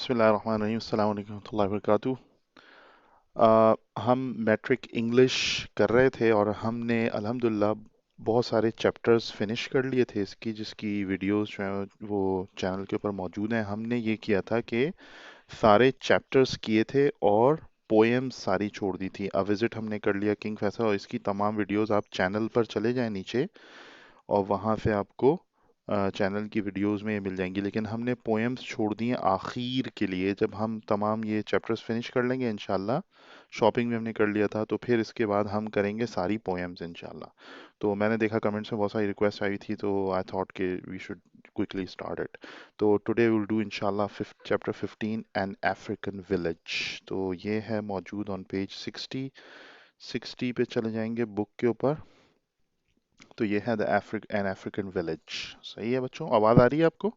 बिस्मिल्लाहिर्रहमानिर्रहीम अस्सलाम वालेकुम रहमतुल्लाहि व बरकातुहू। हम मैट्रिक इंग्लिश कर रहे थे और हमने अल्हम्दुलिल्लाह बहुत सारे चैप्टर्स फिनिश कर लिए थे इसकी, जिसकी वीडियोस जो हैं वो चैनल के ऊपर मौजूद हैं। हमने ये किया था कि सारे चैप्टर्स किए थे और पोएम्स सारी छोड़ दी थी। अ विजिट हमने कर लिया किंग फैसल, और इसकी तमाम वीडियोस आप चैनल पर चले जाएं नीचे, और वहाँ से आपको चैनल की वीडियोस में ये मिल जाएंगी। लेकिन हमने पोएम्स छोड़ दिए आखिर के लिए, जब हम तमाम ये चैप्टर्स फिनिश कर लेंगे इंशाल्लाह। शॉपिंग भी हमने कर लिया था, तो फिर इसके बाद हम करेंगे सारी पोएम्स इंशाल्लाह। तो मैंने देखा कमेंट्स में बहुत सारी रिक्वेस्ट आई थी, तो आई थॉट के we should quickly start it. तो टुडे विल डू इंशाल्लाह चैप्टर 15 एन अफ्रीकन विलेज। तो ये है मौजूद ऑन पेज 60 पे चले जाएंगे बुक के ऊपर। तो ये है द एन अफ्रीकन विलेज। सही है बच्चों, आवाज आ रही है आपको?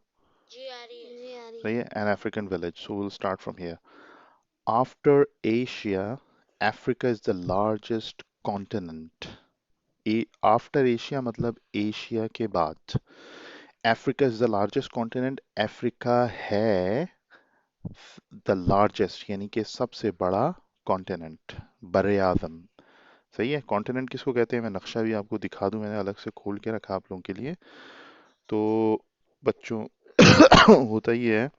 जी आ रही है। जी आ रही सही है। है, N African village. So will start from here. After Asia, Africa is the largest continent. After Asia मतलब एशिया के बाद। Africa is the largest continent, Africa है द लार्जेस्ट यानी कि सबसे बड़ा कॉन्टिनेंट, बर्रे आज़म। सही है। कॉन्टिनेंट किसको कहते हैं मैं नक्शा भी आपको दिखा दूं, मैंने अलग से खोल के रखा आप लोगों के लिए। तो बच्चों होता ये है,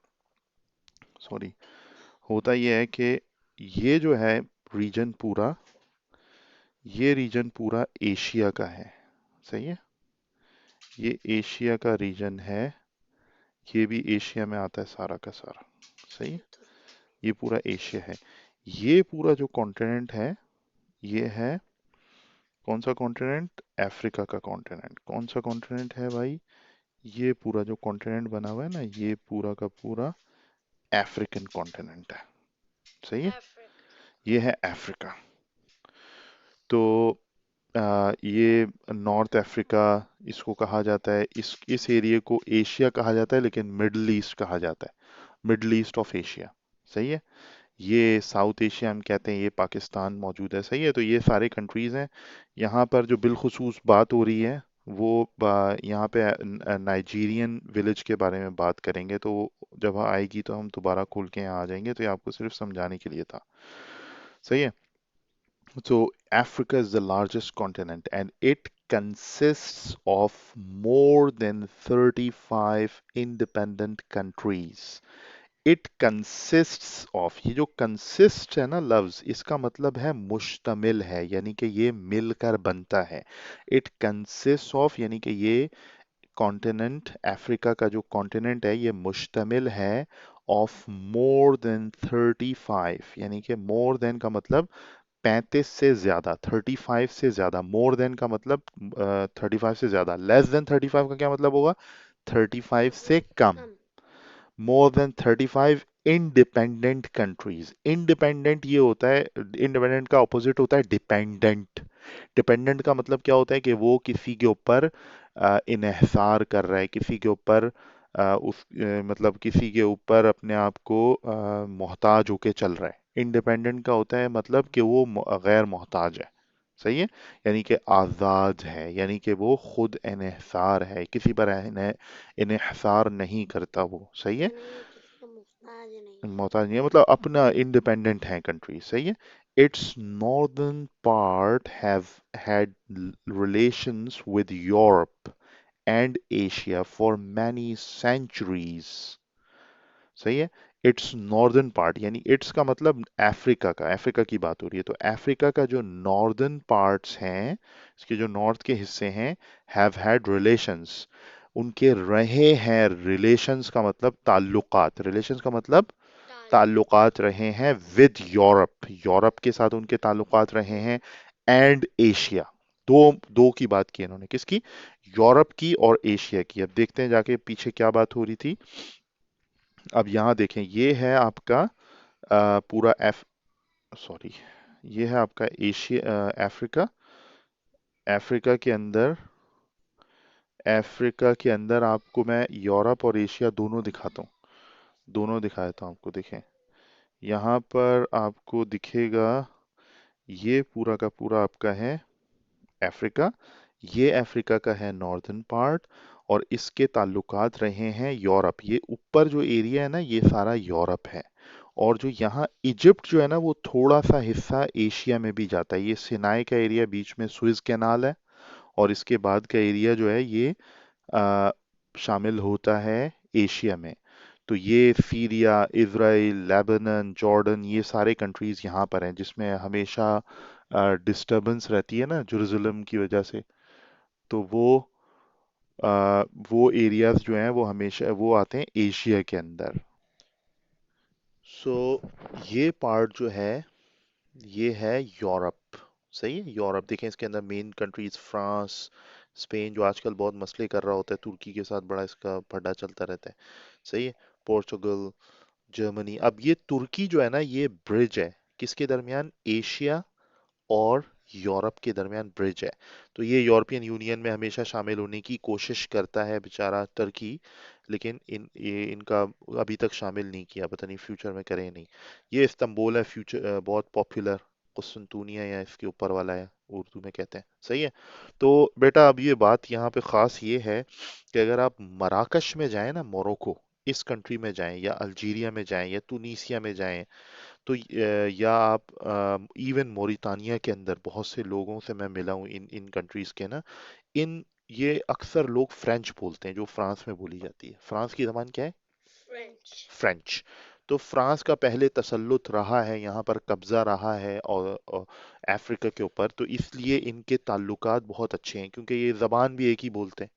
सॉरी, होता ये है कि ये जो है रीजन पूरा, ये रीजन पूरा एशिया का है। सही है, ये एशिया का रीजन है, ये भी एशिया में आता है सारा का सारा। सही है, ये पूरा एशिया है। ये पूरा जो कॉन्टिनेंट है, ये है कौन सा कॉन्टिनेंट? अफ्रीका का कॉन्टिनेंट। कौन सा कॉन्टिनेंट है भाई? ये पूरा जो कॉन्टिनेंट बना हुआ है ना, ये पूरा का पूरा अफ्रीकन कॉन्टिनेंट है। सही है, अफ्रीका। ये है अफ्रीका। तो ये नॉर्थ अफ्रीका इसको कहा जाता है, इस एरिया को एशिया कहा जाता है, लेकिन मिडल ईस्ट कहा जाता है, मिडल ईस्ट ऑफ एशिया। सही है। ये साउथ एशिया हम कहते हैं, ये पाकिस्तान मौजूद है। सही है, तो ये सारे कंट्रीज हैं। यहाँ पर जो बिलखुसूस बात हो रही है वो यहाँ पे नाइजीरियन विलेज के बारे में बात करेंगे, तो जब आएगी तो हम दोबारा खोल के यहाँ आ जाएंगे। तो ये आपको सिर्फ समझाने के लिए था। सही है। So Africa is the largest continent and it consists of more than 35 independent countries. It consists of, ये जो consist है ना लफ्ज, इसका मतलब है मुश्तमिल है, यानी कि ये मिलकर बनता है। It consists of यानी कि ये कॉन्टिनेंट, अफ्रीका का जो कॉन्टिनेंट है ये मुश्तमिल है ऑफ मोर देन 35, यानी कि मोर देन का मतलब 35 से ज्यादा, 35 से ज्यादा। मोर देन का मतलब 35 से ज्यादा। लेस देन 35 का क्या मतलब होगा? 35 से कम। कम। More than 35 independent countries. Independent ये होता है, इंडिपेंडेंट का ऑपोजिट होता है डिपेंडेंट। डिपेंडेंट का मतलब क्या होता है कि वो किसी के ऊपर इन्हिसार कर रहा है, किसी के ऊपर मतलब किसी के ऊपर अपने आप को मोहताज होके चल रहा है। इंडिपेंडेंट का होता है मतलब कि वो गैर मोहताज है। सही है, यानी कि आज़ाद है, यानी कि वो खुद इन्हिसार है, किसी पर इन्हिसार नहीं करता वो। सही है, यानी ये किसी का मुहताज नहीं है। मोहताज नहीं है, मतलब अपना इंडिपेंडेंट है कंट्री। सही है। It's northern part have had relations with Europe and Asia for many centuries. सही है। इट्स नॉर्दर्न पार्ट यानी इट्स का मतलब अफ्रीका का, अफ्रीका की बात हो रही है, तो अफ्रीका का जो नॉर्दर्न पार्ट्स हैं, इसके जो नॉर्थ के हिस्से हैं, हैव हैड रिलेशंस, उनके रहे हैं। रिलेशंस का मतलब ताल्लुकात, रिलेशंस का मतलब ताल्लुक। ताल्लुकात रहे हैं विद यूरोप, यूरोप के साथ उनके ताल्लुकात रहे हैं, एंड एशिया। दो दो की बात की इन्होंने, किसकी? यूरोप की और एशिया की। अब देखते हैं जाके पीछे क्या बात हो रही थी। अब यहाँ देखें, ये है आपका पूरा एफ सॉरी, ये है आपका एशिया, अफ्रीका। अफ्रीका के अंदर, अफ्रीका के अंदर आपको मैं यूरोप और एशिया दोनों दिखाता हूँ, दोनों दिखा देता हूँ आपको। देखें, यहाँ पर आपको दिखेगा ये पूरा का पूरा आपका है अफ्रीका। ये अफ्रीका का है नॉर्दर्न पार्ट, और इसके ताल्लुकात रहे हैं यूरोप। ये ऊपर जो एरिया है ना, ये सारा यूरोप है। और जो यहाँ इजिप्ट जो है ना, वो थोड़ा सा हिस्सा एशिया में भी जाता है। ये सिनाई का एरिया, बीच में सुएज कैनाल है। और इसके बाद का एरिया जो है ये आ, शामिल होता है एशिया में। तो ये सीरिया, इजराइल, लेबनान, जॉर्डन, ये सारे कंट्रीज यहाँ पर हैं, जिसमें हमेशा डिस्टरबेंस रहती है ना जेरूसलम की वजह से। तो वो एरियाज जो हैं वो हमेशा वो आते हैं एशिया के अंदर। सो ये पार्ट जो है ये है यूरोप। सही है, यूरोप देखें, इसके अंदर मेन कंट्रीज फ्रांस, स्पेन जो आजकल बहुत मसले कर रहा होता है तुर्की के साथ, बड़ा इसका फड्डा चलता रहता है। सही है, पोर्चुगल, जर्मनी। अब ये तुर्की जो है ना, ये ब्रिज है किसके दरमियान, एशिया और यूरोप के दरमियान ब्रिज है। तो ये यूरोपियन यूनियन में हमेशा शामिल होने की कोशिश करता है बेचारा तुर्की, लेकिन इनका अभी तक शामिल नहीं किया, पता नहीं फ्यूचर में करे नहीं। ये इस्तांबुल है, फ्यूचर बहुत पॉपुलर, कुस्तुनतुनिया या इसके ऊपर वाला है, उर्दू में कहते हैं। सही है। तो बेटा अब ये बात यहाँ पे खास ये है कि अगर आप मराकश में जाएं ना, मोरक्को, इस कंट्री में जाएं, या अल्जीरिया में जाएं, या तुनीसिया में जाएं, तो या आप इवन मोरितानिया के अंदर बहुत से लोगों से मैं मिला हूँ इन इन कंट्रीज के ना, इन ये अक्सर लोग फ्रेंच बोलते हैं, जो फ्रांस में बोली जाती है। फ्रांस की जबान क्या है, फ्रेंच। फ्रेंच। तो फ्रांस का पहले तसल्लुत रहा है, यहाँ पर कब्जा रहा है और अफ्रीका के ऊपर, तो इसलिए इनके ताल्लुकात बहुत अच्छे हैं, क्योंकि ये जबान भी एक ही बोलते हैं।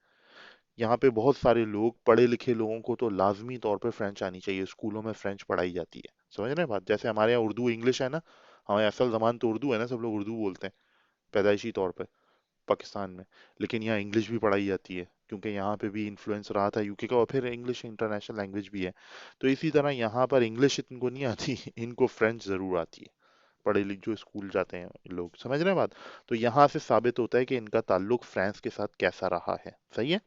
यहाँ पे बहुत सारे लोग, पढ़े लिखे लोगों को तो लाजमी तौर पे फ्रेंच आनी चाहिए, स्कूलों में फ्रेंच पढ़ाई जाती है। समझ रहे हैं बात, जैसे हमारे यहाँ उर्दू इंग्लिश है ना, हमारे असल जबान तो उर्दू है ना, सब लोग उर्दू बोलते हैं पैदाइशी तौर पे पाकिस्तान में। लेकिन यहाँ इंग्लिश भी पढ़ाई जाती है, क्योंकि यहाँ पे भी इन्फ्लुएंस रहा था यूके का, और फिर इंग्लिश इंटरनेशनल लैंग्वेज भी है। तो इसी तरह यहाँ पर इंग्लिश इनको नहीं आती, इनको फ्रेंच जरूर आती है, पढ़े लिखे जो स्कूल जाते हैं लोग। समझ रहे हैं बात। तो यहाँ से साबित होता है कि इनका ताल्लुक फ्रांस के साथ कैसा रहा है। सही है।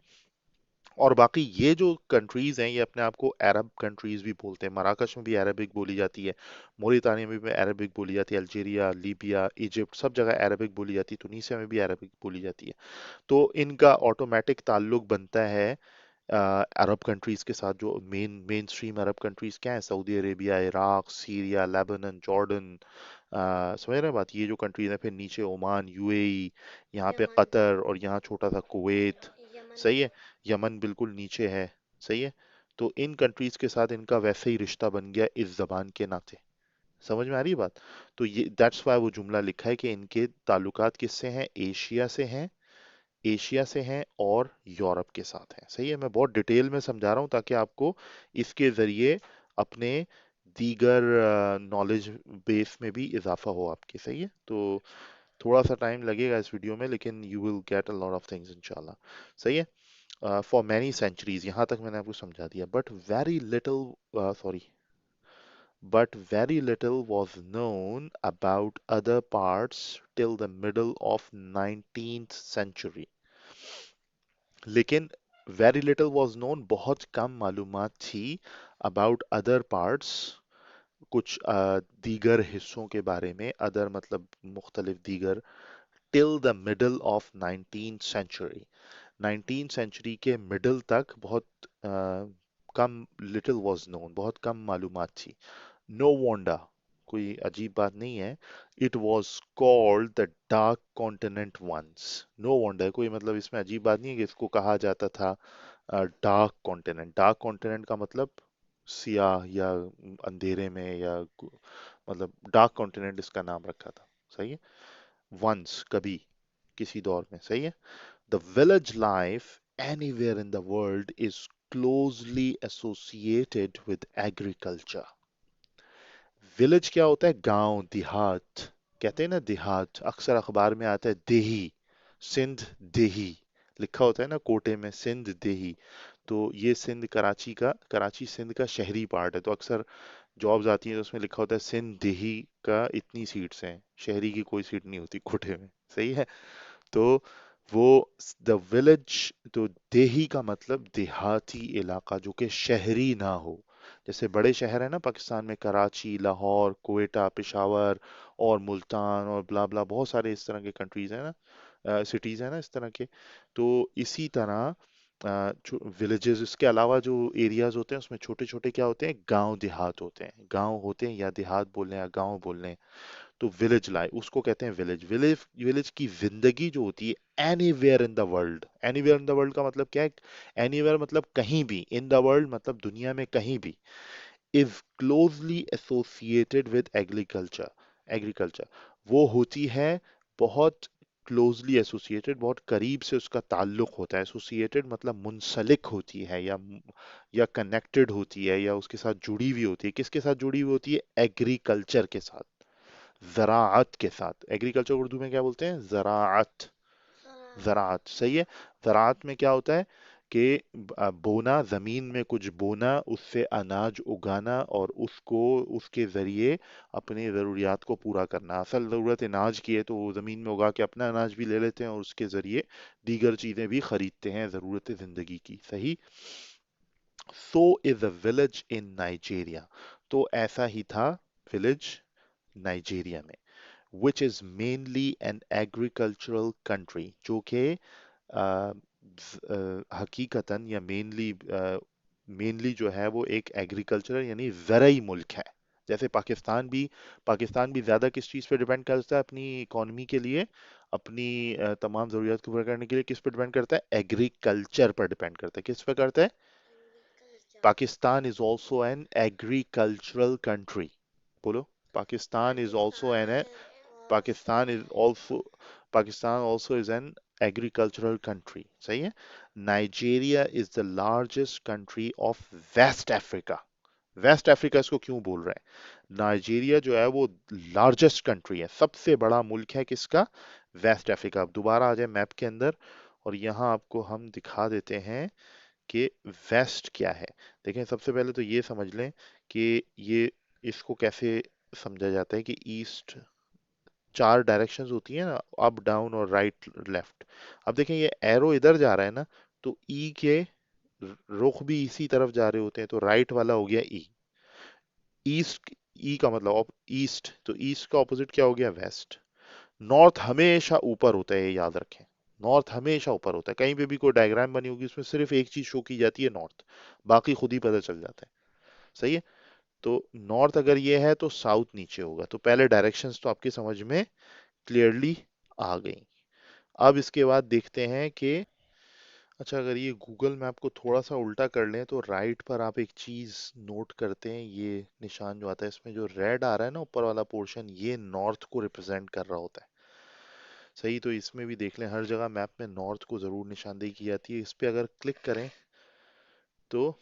और बाकी ये जो कंट्रीज हैं, ये अपने आप को अरब कंट्रीज भी बोलते हैं। मराकश में भी अरबिक बोली जाती है, मोरितानिया में भी अरबिक बोली जाती है, अल्जीरिया, लीबिया, इजिप्ट, सब जगह अरबिक बोली जाती है, तुनीसिया में भी अरबिक बोली जाती है। तो इनका ऑटोमेटिक ताल्लुक बनता है अरब कंट्रीज के साथ। जो मेन मेन स्ट्रीम अरब कंट्रीज क्या है, Saudi Arabia, Iraq, Syria, Lebanon, Jordan, समझ रहे हैं बात। ये जो कंट्रीज है, फिर नीचे ओमान, यूएई, यहाँ पे यमन। कतर, और यहाँ छोटा सा कुवैत। यमन सही भी है, है। यमन बिल्कुल नीचे है। सही है। तो इन कंट्रीज के साथ इनका वैसे ही रिश्ता बन गया इस जबान के नाते। समझ में आ रही है बात। तो ये दैट्स वाई वो जुमला लिखा है कि इनके ताल्लुकात किससे हैं, एशिया से हैं, एशिया से हैं और यूरोप के साथ हैं। सही है, मैं बहुत डिटेल में समझा रहा हूँ ताकि आपको इसके जरिए अपने दीगर नॉलेज बेस में भी इजाफा हो आपके। सही है। तो थोड़ा सा टाइम लगेगा इस वीडियो में, लेकिन you will get a lot of things इंशाल्लाह। सही है। फॉर मैनी सेंचुरीज, यहाँ तक मैंने आपको समझा दिया, but very little was known about other parts till the middle of 19th century। लेकिन very little was known, बहुत कम मालूमात थी, about other parts, कुछ दीगर हिस्सों के बारे में, अदर मतलब मुख्तलिफ दीगर, till the middle of 19th century, 19th century के मिडल तक बहुत कम, little was known, बहुत कम मालूमात थी। नो वोंडा, कोई अजीब बात नहीं है। It was called the dark continent once. No wonder, कोई मतलब इसमें अजीब बात नहीं है कि इसको कहा जाता था डार्क कॉन्टिनेंट। डार्क कॉन्टिनेंट का मतलब सियाह या अंधेरे में, या मतलब डार्क कॉन्टिनेंट इसका नाम रखा था। सही है। वंस, कभी, किसी दौर में। सही है। The village life anywhere in the world is closely associated with agriculture। Village क्या होता है, गांव, देहात, कहते हैं ना देहात, अक्सर अखबार में आता है देही, सिंध देही, लिखा होता है ना कोटे में, सिंध देही। तो ये सिंध, कराची का, कराची सिंध का शहरी पार्ट है, तो अक्सर जॉब्स आती हैं तो उसमें लिखा होता है सिंध देही का इतनी सीट्स हैं, शहरी की कोई सीट नहीं होती कोटे में। सही है। तो वो द विलेज, तो देही का मतलब देहाती इलाका, जो कि शहरी ना हो। जैसे बड़े शहर है ना पाकिस्तान में, कराची, लाहौर, क्वेटा, पेशावर और मुल्तान और ब्ला ब्ला, बहुत सारे इस तरह के कंट्रीज हैं ना, सिटीज हैं ना इस तरह के। तो इसी तरह विलेजेस, इसके अलावा जो एरियाज होते हैं उसमें छोटे छोटे क्या होते हैं, गांव देहात होते हैं, गांव होते हैं या देहात बोल रहे हैं या गांव बोल रहे हैं। तो विलेज लाइफ उसको कहते हैं विलेज। विलेज विलेज की जिंदगी जो होती है anywhere in the world, anywhere in the world का मतलब क्या है, एनीवेयर मतलब कहीं भी, इन द वर्ल्ड मतलब दुनिया में कहीं भी, is closely associated with agriculture. Agriculture वो होती है बहुत क्लोजली एसोसिएटेड, बहुत करीब से उसका ताल्लुक होता है। एसोसिएटेड मतलब मुंसलिक होती है या कनेक्टेड होती है या उसके साथ जुड़ी हुई होती है। किसके साथ जुड़ी हुई होती है, एग्रीकल्चर के साथ, ज़राअत के साथ। एग्रीकल्चर उर्दू में क्या बोलते हैं, ज़राअत। हाँ। ज़राअत सही है। ज़राअत में क्या होता है कि बोना, ज़मीन में कुछ बोना, उससे अनाज उगाना और उसको उसके ज़रिए अपनी ज़रूरियात को पूरा करना। असल ज़रूरत अनाज की है तो वो ज़मीन में उगा के अपना अनाज भी ले लेते हैं और उसके ज़रिए दीगर चीज़ें भी खरीदते हैं ज़रूरत ज़िंदगी की, सही। So is a village in Nigeria, तो ऐसा ही था विलेज नाइजीरिया में। which is mainly an agricultural country, जो कि हकीकतन या मेनली जो है वो एक एग्रीकल्चरल यानी ज़रई मुल्क है। जैसे पाकिस्तान भी ज़्यादा किस चीज़ पे डिपेंड करता है अपनी इकोनॉमी के लिए, अपनी तमाम ज़रूरियात को पूरा करने के लिए किस पे डिपेंड करता है, एग्रीकल्चर पर डिपेंड करता है। किस पे करता है, agriculture. Pakistan is also an agricultural country. बोलो, Pakistan is also Pakistan an, is also Pakistan is an also Pakistan also is an agricultural country, सही है। Nigeria is the largest country of West Africa। West Africa इसको क्यों बोल रहे हैं, Nigeria जो है वो लार्जेस्ट कंट्री है, सबसे बड़ा मुल्क है किसका, वेस्ट अफ्रीका। अब दोबारा आ जाए मैप के अंदर और यहाँ आपको हम दिखा देते हैं कि वेस्ट क्या है। देखें, सबसे पहले तो ये समझ लें कि ये इसको कैसे समझा जाता है कि ईस्ट, चार डायरेक्शंस होती है ना, अप डाउन और राइट लेफ्ट। अब देखें ये एरो इधर जा रहा है ना, तो ई के रुख भी इसी तरफ जा रहे होते हैं, तो राइट वाला हो गया ई। ईस्ट, ई का मतलब ईस्ट, तो ईस्ट का ऑपोजिट क्या हो गया, वेस्ट। नॉर्थ हमेशा ऊपर होता है, ये याद रखें। नॉर्थ हमेशा ऊपर होता है, कहीं पे भी कोई डायग्राम बनी होगी उसमें सिर्फ एक चीज शो की जाती है, नॉर्थ, बाकी खुद ही पता चल जाता है, सही है। तो नॉर्थ अगर ये है तो साउथ नीचे होगा। तो पहले डायरेक्शंस तो आपकी समझ में क्लियरली आ गई। अब इसके बाद देखते हैं कि, अच्छा अगर ये गूगल मैप को थोड़ा सा उल्टा कर लें तो राइट पर आप एक चीज नोट करते हैं, ये निशान जो आता है इसमें जो रेड आ रहा है ना ऊपर वाला पोर्शन, ये नॉर्थ को रिप्रेजेंट कर रहा होता है, सही। तो इसमें भी देख लें, हर जगह मैप में नॉर्थ को जरूर निशानदेही की जाती है। इस पे अगर क्लिक करें तो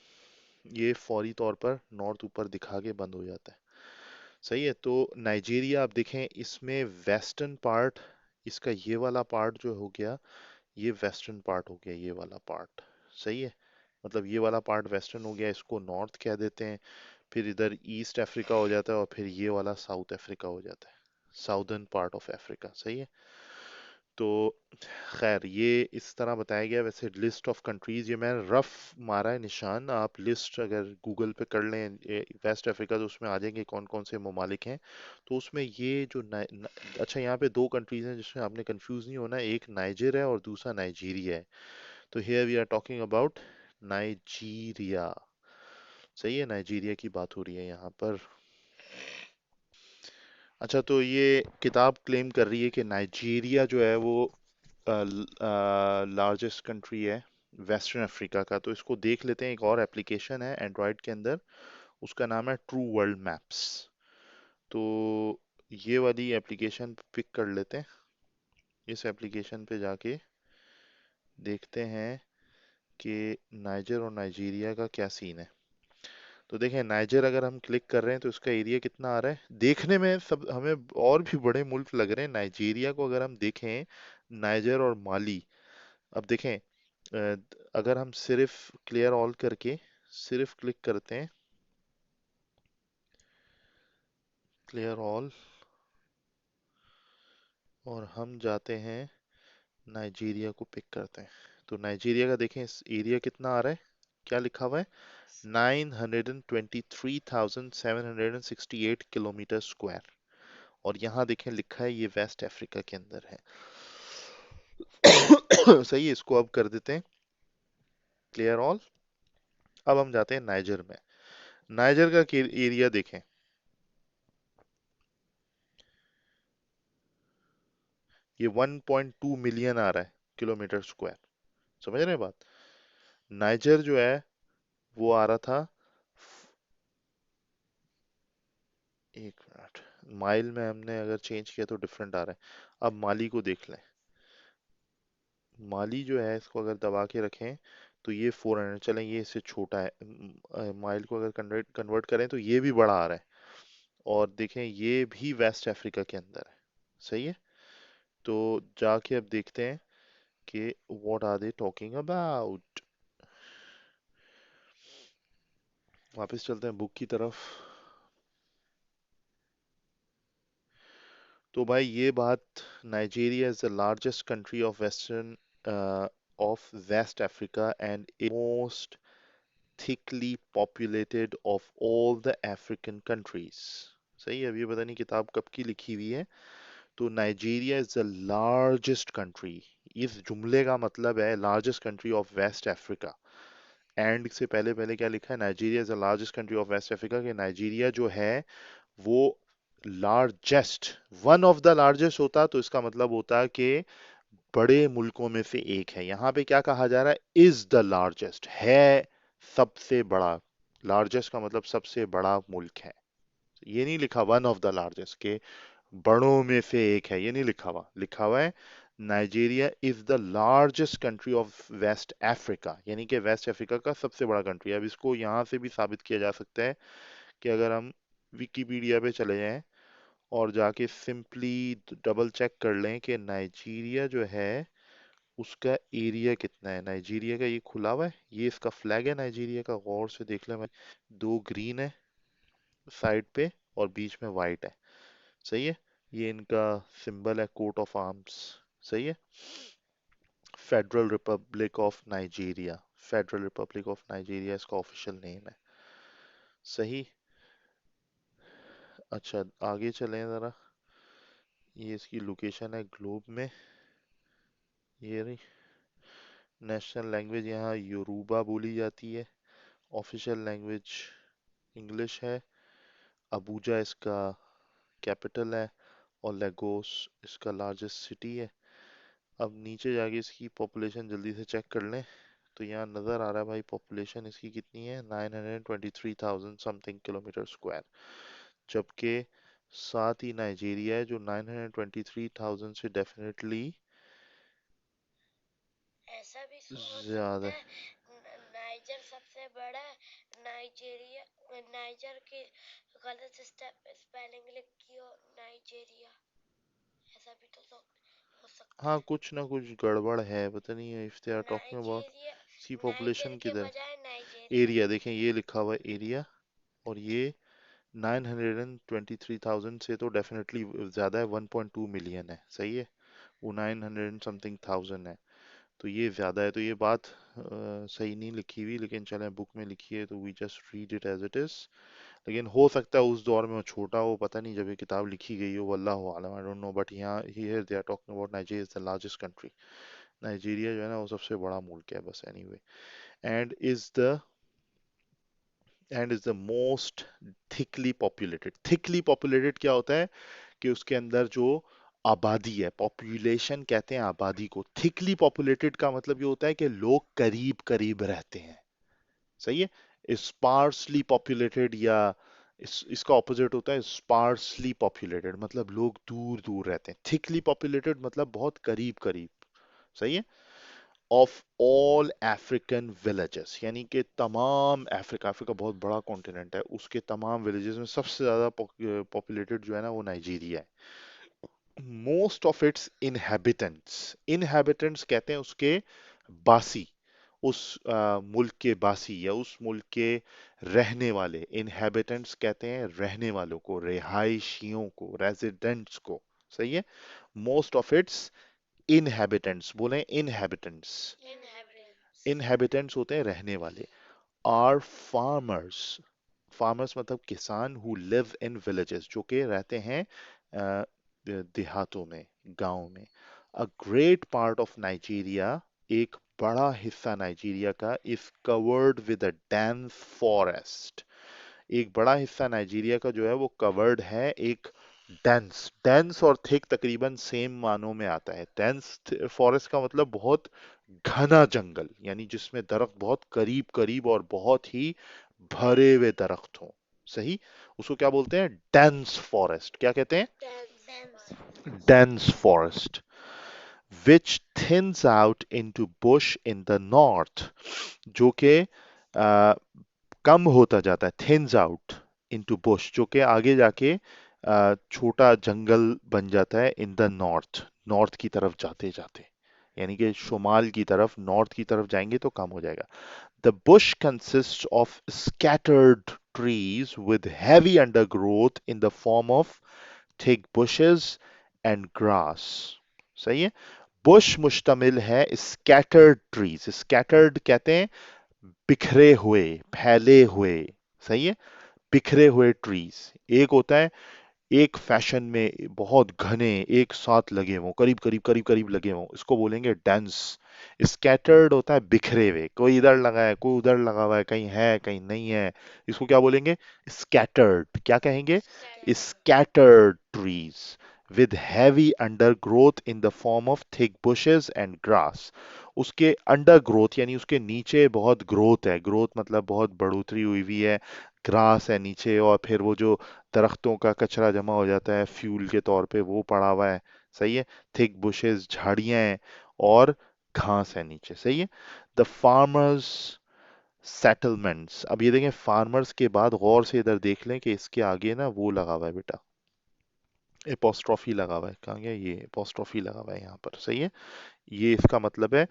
ये फौरी तौर पर नॉर्थ ऊपर दिखा के बंद हो जाता है, सही है। तो नाइजीरिया आप देखें इसमें वेस्टर्न पार्ट, इसका ये वाला पार्ट जो हो गया, ये वेस्टर्न पार्ट हो गया, ये वाला पार्ट, सही है। मतलब ये वाला पार्ट वेस्टर्न हो गया, इसको नॉर्थ कह देते हैं। फिर इधर ईस्ट अफ्रीका हो जाता है और फिर ये वाला साउथ अफ्रीका हो जाता है, साउदर्न पार्ट ऑफ अफ्रीका, सही है। तो खैर ये इस तरह बताया गया। वैसे लिस्ट ऑफ कंट्रीज ये मैंने रफ मारा है निशान, आप लिस्ट अगर गूगल पे कर लें वेस्ट अफ्रीका तो उसमें आ जाएंगे कौन कौन से ममालिक हैं। तो उसमें ये जो अच्छा यहाँ पे दो कंट्रीज हैं जिसमें आपने कंफ्यूज नहीं होना, एक नाइजर है और दूसरा नाइजीरिया है। तो here we are talking about Nigeria, सही है, नाइजीरिया की बात हो रही है यहाँ पर। अच्छा तो ये किताब क्लेम कर रही है कि नाइजीरिया जो है वो लार्जेस्ट कंट्री है वेस्टर्न अफ्रीका का। तो इसको देख लेते हैं, एक और एप्लीकेशन है एंड्रॉयड के अंदर, उसका नाम है ट्रू वर्ल्ड मैप्स। तो ये वाली एप्लीकेशन पिक कर लेते हैं, इस एप्लीकेशन पे जाके देखते हैं कि नाइजर और नाइजीरिया का क्या सीन है। तो देखें नाइजर अगर हम क्लिक कर रहे हैं तो इसका एरिया कितना आ रहा है, देखने में सब हमें और भी बड़े मुल्क लग रहे हैं। नाइजीरिया को अगर हम देखें, नाइजर और माली, अब देखें अगर हम सिर्फ क्लियर ऑल करके सिर्फ क्लिक करते हैं, क्लियर ऑल, और हम जाते हैं नाइजीरिया को पिक करते हैं, तो नाइजीरिया का देखें इस एरिया कितना आ रहा है, क्या लिखा हुआ है, 923,768 किलोमीटर स्क्वायर। और यहाँ देखें लिखा है ये वेस्ट अफ्रीका के अंदर है। सही है, इसको अब कर देते हैं क्लियर ऑल। अब हम जाते हैं नाइजर में। नाइजर का एरिया देखें। ये 1.2 मिलियन आ रहा है किलोमीटर स्क्वायर। समझ रहे हैं बात। नाइजर जो है वो आ रहा था, एक मिनट, माइल में हमने अगर चेंज किया तो डिफरेंट आ रहा है। अब माली को देख लें। माली जो है इसको अगर दबा के रखें तो ये 400, चलें ये इससे छोटा है। माइल को अगर कन्वर्ट कन्वर्ट करें तो ये भी बड़ा आ रहा है। और देखें ये भी वेस्ट अफ्रीका के अंदर है। सही है। तो जाके अब देखते हैं कि what are they talking about. वापस चलते हैं बुक की तरफ। तो भाई ये बात, Nigeria is the largest country of western of West Africa and most thickly populated of all the African countries. सही है। अब ये पता नहीं किताब कब की लिखी हुई है। तो Nigeria is the largest country, इस जुमले का मतलब है largest country of West Africa. And से पहले पहले क्या लिखा है, Nigeria is the largest country of West Africa, कि नाइजीरिया जो है वो largest, one of the largest होता तो इसका मतलब होता कि बड़े मुल्कों में से एक है। यहां पे क्या कहा जा रहा है, इज द लार्जेस्ट है, सबसे बड़ा। लार्जेस्ट का मतलब सबसे बड़ा मुल्क है। ये नहीं लिखा वन ऑफ द लार्जेस्ट के बड़ों में से एक है, ये नहीं लिखा हुआ। लिखा हुआ है Nigeria is the largest country of West Africa, यानी कि वेस्ट अफ्रीका का सबसे बड़ा कंट्री। अब इसको यहां से भी साबित किया जा सकता है कि अगर हम विकिपीडिया पे चले जाएं और जाके सिंपली डबल चेक कर लें कि नाइजीरिया जो है उसका एरिया कितना है। नाइजीरिया का ये खुला हुआ है, ये इसका फ्लैग है नाइजीरिया का, गौर से देख लें भाई। दो ग्रीन है साइड पे और बीच में वाइट है। सही है। ये इनका सिंबल है, कोट ऑफ आर्म्स। सही है। Federal Republic of Nigeria, federal Republic of Nigeria इसका ऑफिशियल नेम है। सही। अच्छा आगे चलें ज़रा। ये इसकी लोकेशन है ग्लोब में। ये रही। नेशनल लैंग्वेज यहाँ योरूबा बोली जाती है। ऑफिशियल लैंग्वेज इंग्लिश है। अबूजा इसका कैपिटल है और लेगोस इसका लार्जेस्ट सिटी है। अब नीचे जाके इसकी पॉपुलेशन जल्दी से चेक कर लें तो यहाँ नज़र आ रहा है भाई पॉपुलेशन इसकी कितनी है, 923,000 समथिंग किलोमीटर स्क्वायर। जबकि साथ ही नाइजीरिया है जो 923,000 से डेफिनेटली ऐसा भी हो ज्यादा सकता है। है नाइजर सबसे बड़ा है। नाइजीरिया, नाइजर की गलत स्पेलिंग लिखी हो नाइजीरिया, ऐसा भी तो हो सकता हाँ है। कुछ ना कुछ गड़बड़ है, पता नहीं if they are talking about Nigeria, see Niger population के किधर। बजाय नाइजीरिया। एरिया देखें, ये लिखा हुआ है एरिया, और ये 923,000 से तो डेफिनेटली ज़्यादा है, 1.2 मिलियन है। सही है। वो 900 समथिंग थाउजेंड है, तो ये ज़्यादा है। तो ये बात सही नहीं लिखी हुई, लेकिन चलें बुक में लिखी है तो we just read it as it is. लेकिन हो सकता है उस दौर में वो छोटा हो, पता नहीं जब ये किताब लिखी गई हो, वल्लाहु आलम, आई डोंट नो। बट यहाँ here they are talking about Nigeria is the largest country. Nigeria जो है ना वो सबसे बड़ा मुल्क है बस, anyway. And is the and is the most thickly populated. Thickly populated क्या होता है कि उसके अंदर जो आबादी है, पॉपुलेशन कहते हैं आबादी को। थिकली पॉपुलेटेड का मतलब ये होता है कि लोग करीब करीब रहते हैं। सही है। स्पार्सली पॉपुलेटेड या इसका ऑपोजिट होता है स्पार्सली पॉपुलेटेड, मतलब लोग दूर दूर रहते हैं। थिकली पॉपुलेटेड मतलब बहुत करीब करीब। सही है। ऑफ ऑल अफ्रीकन विलेजेस, यानी कि तमाम अफ्रीका, अफ्रीका बहुत बड़ा कॉन्टिनेंट है, उसके तमाम विलेजेस में सबसे ज्यादा पॉपुलेटेड जो है ना वो नाइजीरिया है। Most of its inhabitants, inhabitants कहते हैं उसके बासी, उस मुल्क के बासी या उस मुल्क के रहने वाले। इनहेबिटेंट्स कहते हैं रहने वालों को, रिहायशियों को, रेजिडेंट्स को। सही है। मोस्ट ऑफ इट्स इनहेबिटेंट्स, बोले इनहेबिटेंट्स। इनहेबिटेंट्स। इनहेबिटेंट्स होते हैं रहने वाले। आर फार्मर्स, फार्मर्स मतलब किसान, हु लिव इन विलेजेस जो कि रहते हैं देहातों में, गांव में। A great part of Nigeria, एक बड़ा हिस्सा नाइजीरिया का is covered with a dense forest. एक बड़ा हिस्सा नाइजीरिया का जो है वो कवर्ड है एक डेंस, डेंस और थिक तकरीबन सेम मानों में आता है। डेंस फॉरेस्ट का मतलब बहुत घना जंगल, यानी जिसमें दरख्त बहुत करीब करीब और बहुत ही भरे हुए दरख्त हों। सही। उसको क्या बोलते हैं? Dense forest. क्या कहते हैं? Dense dense forest. which thins out into bush in the north, जो कि कम होता जाता है, थिन्स आउट इनटू बुश, जो कि आगे जाके छोटा जंगल बन जाता है इन द नॉर्थ, नॉर्थ की तरफ जाते जाते, यानी कि शुमाल की तरफ, नॉर्थ की तरफ जाएंगे तो कम हो जाएगा। The Bush consist of scattered trees with heavy undergrowth in the form of thick bushes and grass। सही है। बुश मुश्तमिल है स्कैटर्ड ट्रीज, स्कैटर्ड कहते हैं बिखरे हुए, फैले हुए। सही है। बिखरे हुए ट्रीज। एक होता है एक फैशन में बहुत घने एक साथ लगे हों, करीब करीब करीब करीब लगे हों, इसको बोलेंगे डेंस। स्कैटर्ड होता है बिखरे हुए, कोई इधर लगा है कोई उधर लगा हुआ है, कहीं है कहीं नहीं है, इसको क्या बोलेंगे? स्कैटर्ड। क्या कहेंगे? scattered trees with heavy undergrowth in the form of thick bushes and grass। उसके अंडर ग्रोथ यानी उसके नीचे बहुत ग्रोथ है, ग्रोथ मतलब बहुत बढ़ोतरी हुई हुई है, ग्रास है नीचे, और फिर वो जो दरख्तों का कचरा जमा हो जाता है फ्यूल के तौर पे वो पड़ा हुआ है। सही है। थिक बुशेस झाड़ियां हैं और घास है नीचे। सही है। The farmers settlements. अब ये देखें फार्मर्स के बाद गौर से इधर देख लें कि इसके आगे ना वो लगा हुआ है बेटा, एपोस्ट्रॉफी लगा हुआ है, कहाँ गया ये, एपोस्ट्रॉफी लगा हुआ है यहाँ पर। सही है। ये इसका मतलब है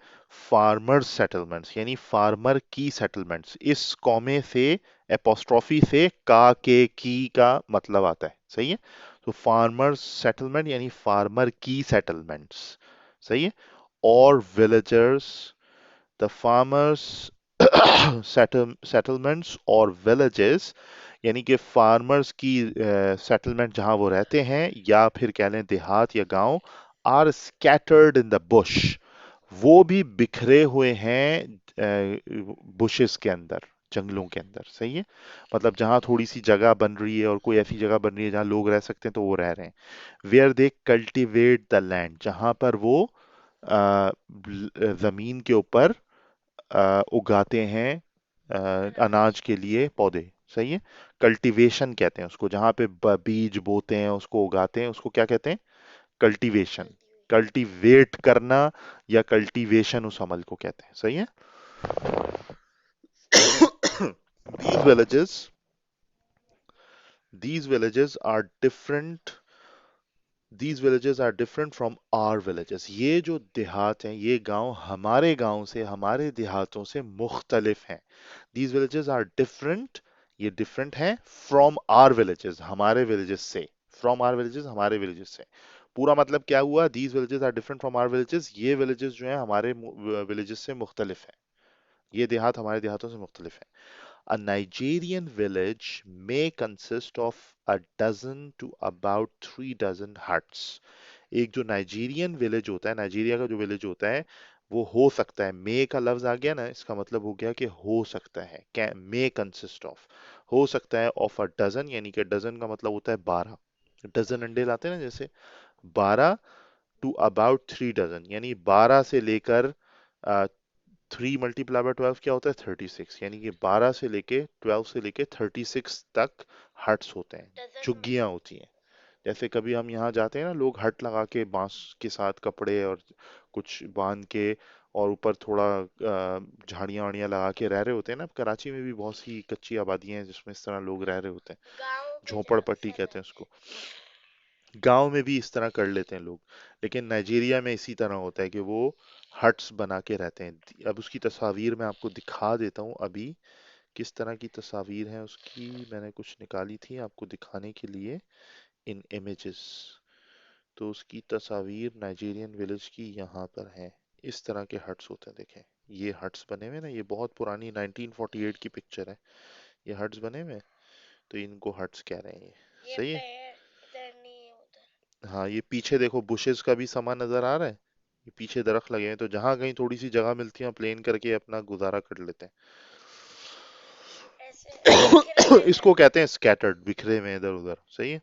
फार्मर सेटलमेंट्स, यानी फार्मर की सेटलमेंट्स। इस कॉमे से, एपोस्ट्रॉफी से का के की का मतलब आता है। सही है। तो फार्मर सेटलमेंट यानी फार्मर की सेटलमेंट्स। सही है। और विलेजर्स, द फार्मर्स सेटलमेंट्स और विलेजेस, यानी कि फार्मर्स की सेटलमेंट जहां वो रहते हैं, या फिर कह लें देहात या गांव, are scattered in the bush, वो भी बिखरे हुए हैं बुशेस के अंदर, जंगलों के अंदर। सही है। मतलब जहां थोड़ी सी जगह बन रही है और कोई ऐसी जगह बन रही है जहां लोग रह सकते हैं तो वो रह रहे हैं। Where they cultivate the land, जहां पर वो जमीन के ऊपर उगाते हैं अनाज अनाज के लिए पौधे। सही है। कल्टीवेशन कहते हैं उसको, जहां पे बीज बोते हैं उसको उगाते हैं, उसको क्या कहते हैं? कल्टीवेशन। कल्टीवेट कल्टीवेट करना या कल्टीवेशन उस अमल को कहते हैं। सही है। these villages these villages are different these villages are different from our villages। ये जो देहात हैं, ये गांव हमारे गांव से, हमारे देहातों से मुख्तलिफ हैं। these villages are different, ये डिफरेंट हैं फ्रॉम आर विलेजेस, हमारे विलेजेस से। फ्रॉम आर विलेजेस, हमारे विलेजेस से। पूरा मतलब क्या हुआ? these villages are different from our villages, ये विलेजेस जो हैं हमारे विलेजेस से मुख्तलिफ हैं, ये देहात हमारे देहातों से मुख्तलिफ हैं। A Nigerian village may consist of a dozen to about 3 dozen huts। एक जो नाइजीरियन विलेज होता है, नाइजीरिया का जो विलेज होता है, वो हो सकता है, मे का लफ्ज आ गया ना, इसका मतलब हो गया कि हो सकता है, क्या मे कंसिस्ट ऑफ, हो सकता है, ऑफ अ डजन, यानी कि डजन का मतलब होता है 12। डजन अंडे लाते हैं ना, जैसे 12 टू अबाउट 3 डजन, यानी 12 से लेकर 3 × 12 क्या होता है? 36, यानी कि 12 से लेके 12 से लेके 36 तक हट्स होते हैं, डजन झुग्गियां होती हैं। जैसे कभी हम यहाँ जाते हैं ना, लोग हट लगा के बांस के साथ कपड़े और कुछ बांध के, और ऊपर थोड़ा झाड़ियाँ वाड़ियाँ लगा के रह रहे होते हैं ना। कराची में भी बहुत सी कच्ची आबादियां हैं जिसमें इस तरह लोग रह रहे होते हैं, गाँव पे झोपड़पट्टी सब कहते हैं उसको। गांव में भी इस तरह कर लेते हैं लोग, लेकिन नाइजीरिया में इसी तरह होता है कि वो हट्स बना के रहते हैं। अब उसकी तस्वीर मैं आपको दिखा देता हूँ अभी, किस तरह की तस्वीर है उसकी, मैंने कुछ निकाली थी आपको दिखाने के लिए इन इमेजेस। तो उसकी तस्वीर नाइजीरियन विलेज की यहाँ पर है। इस तरह के हट्स होते हैं, देखें ये हट्स बने हुए ना, ये बहुत पुरानी 1948 की पिक्चर है। ये हट्स बने हुए हैं, तो इनको हट्स कह रहे हैं ये। ये सही है। पेड़ इधर नहीं है उधर। हाँ, ये पीछे देखो बुशेस का भी समा नजर आ रहा है। ये पीछे दरख्त लगे हैं तो जहां कहीं थोड़ी सी जगह मिलती है प्लेन करके अपना गुजारा कर लेते ऐसे बिखरे हैं। में इसको रहते कहते हैं स्कैटर्ड, बिखरे में इधर उधर। सही है।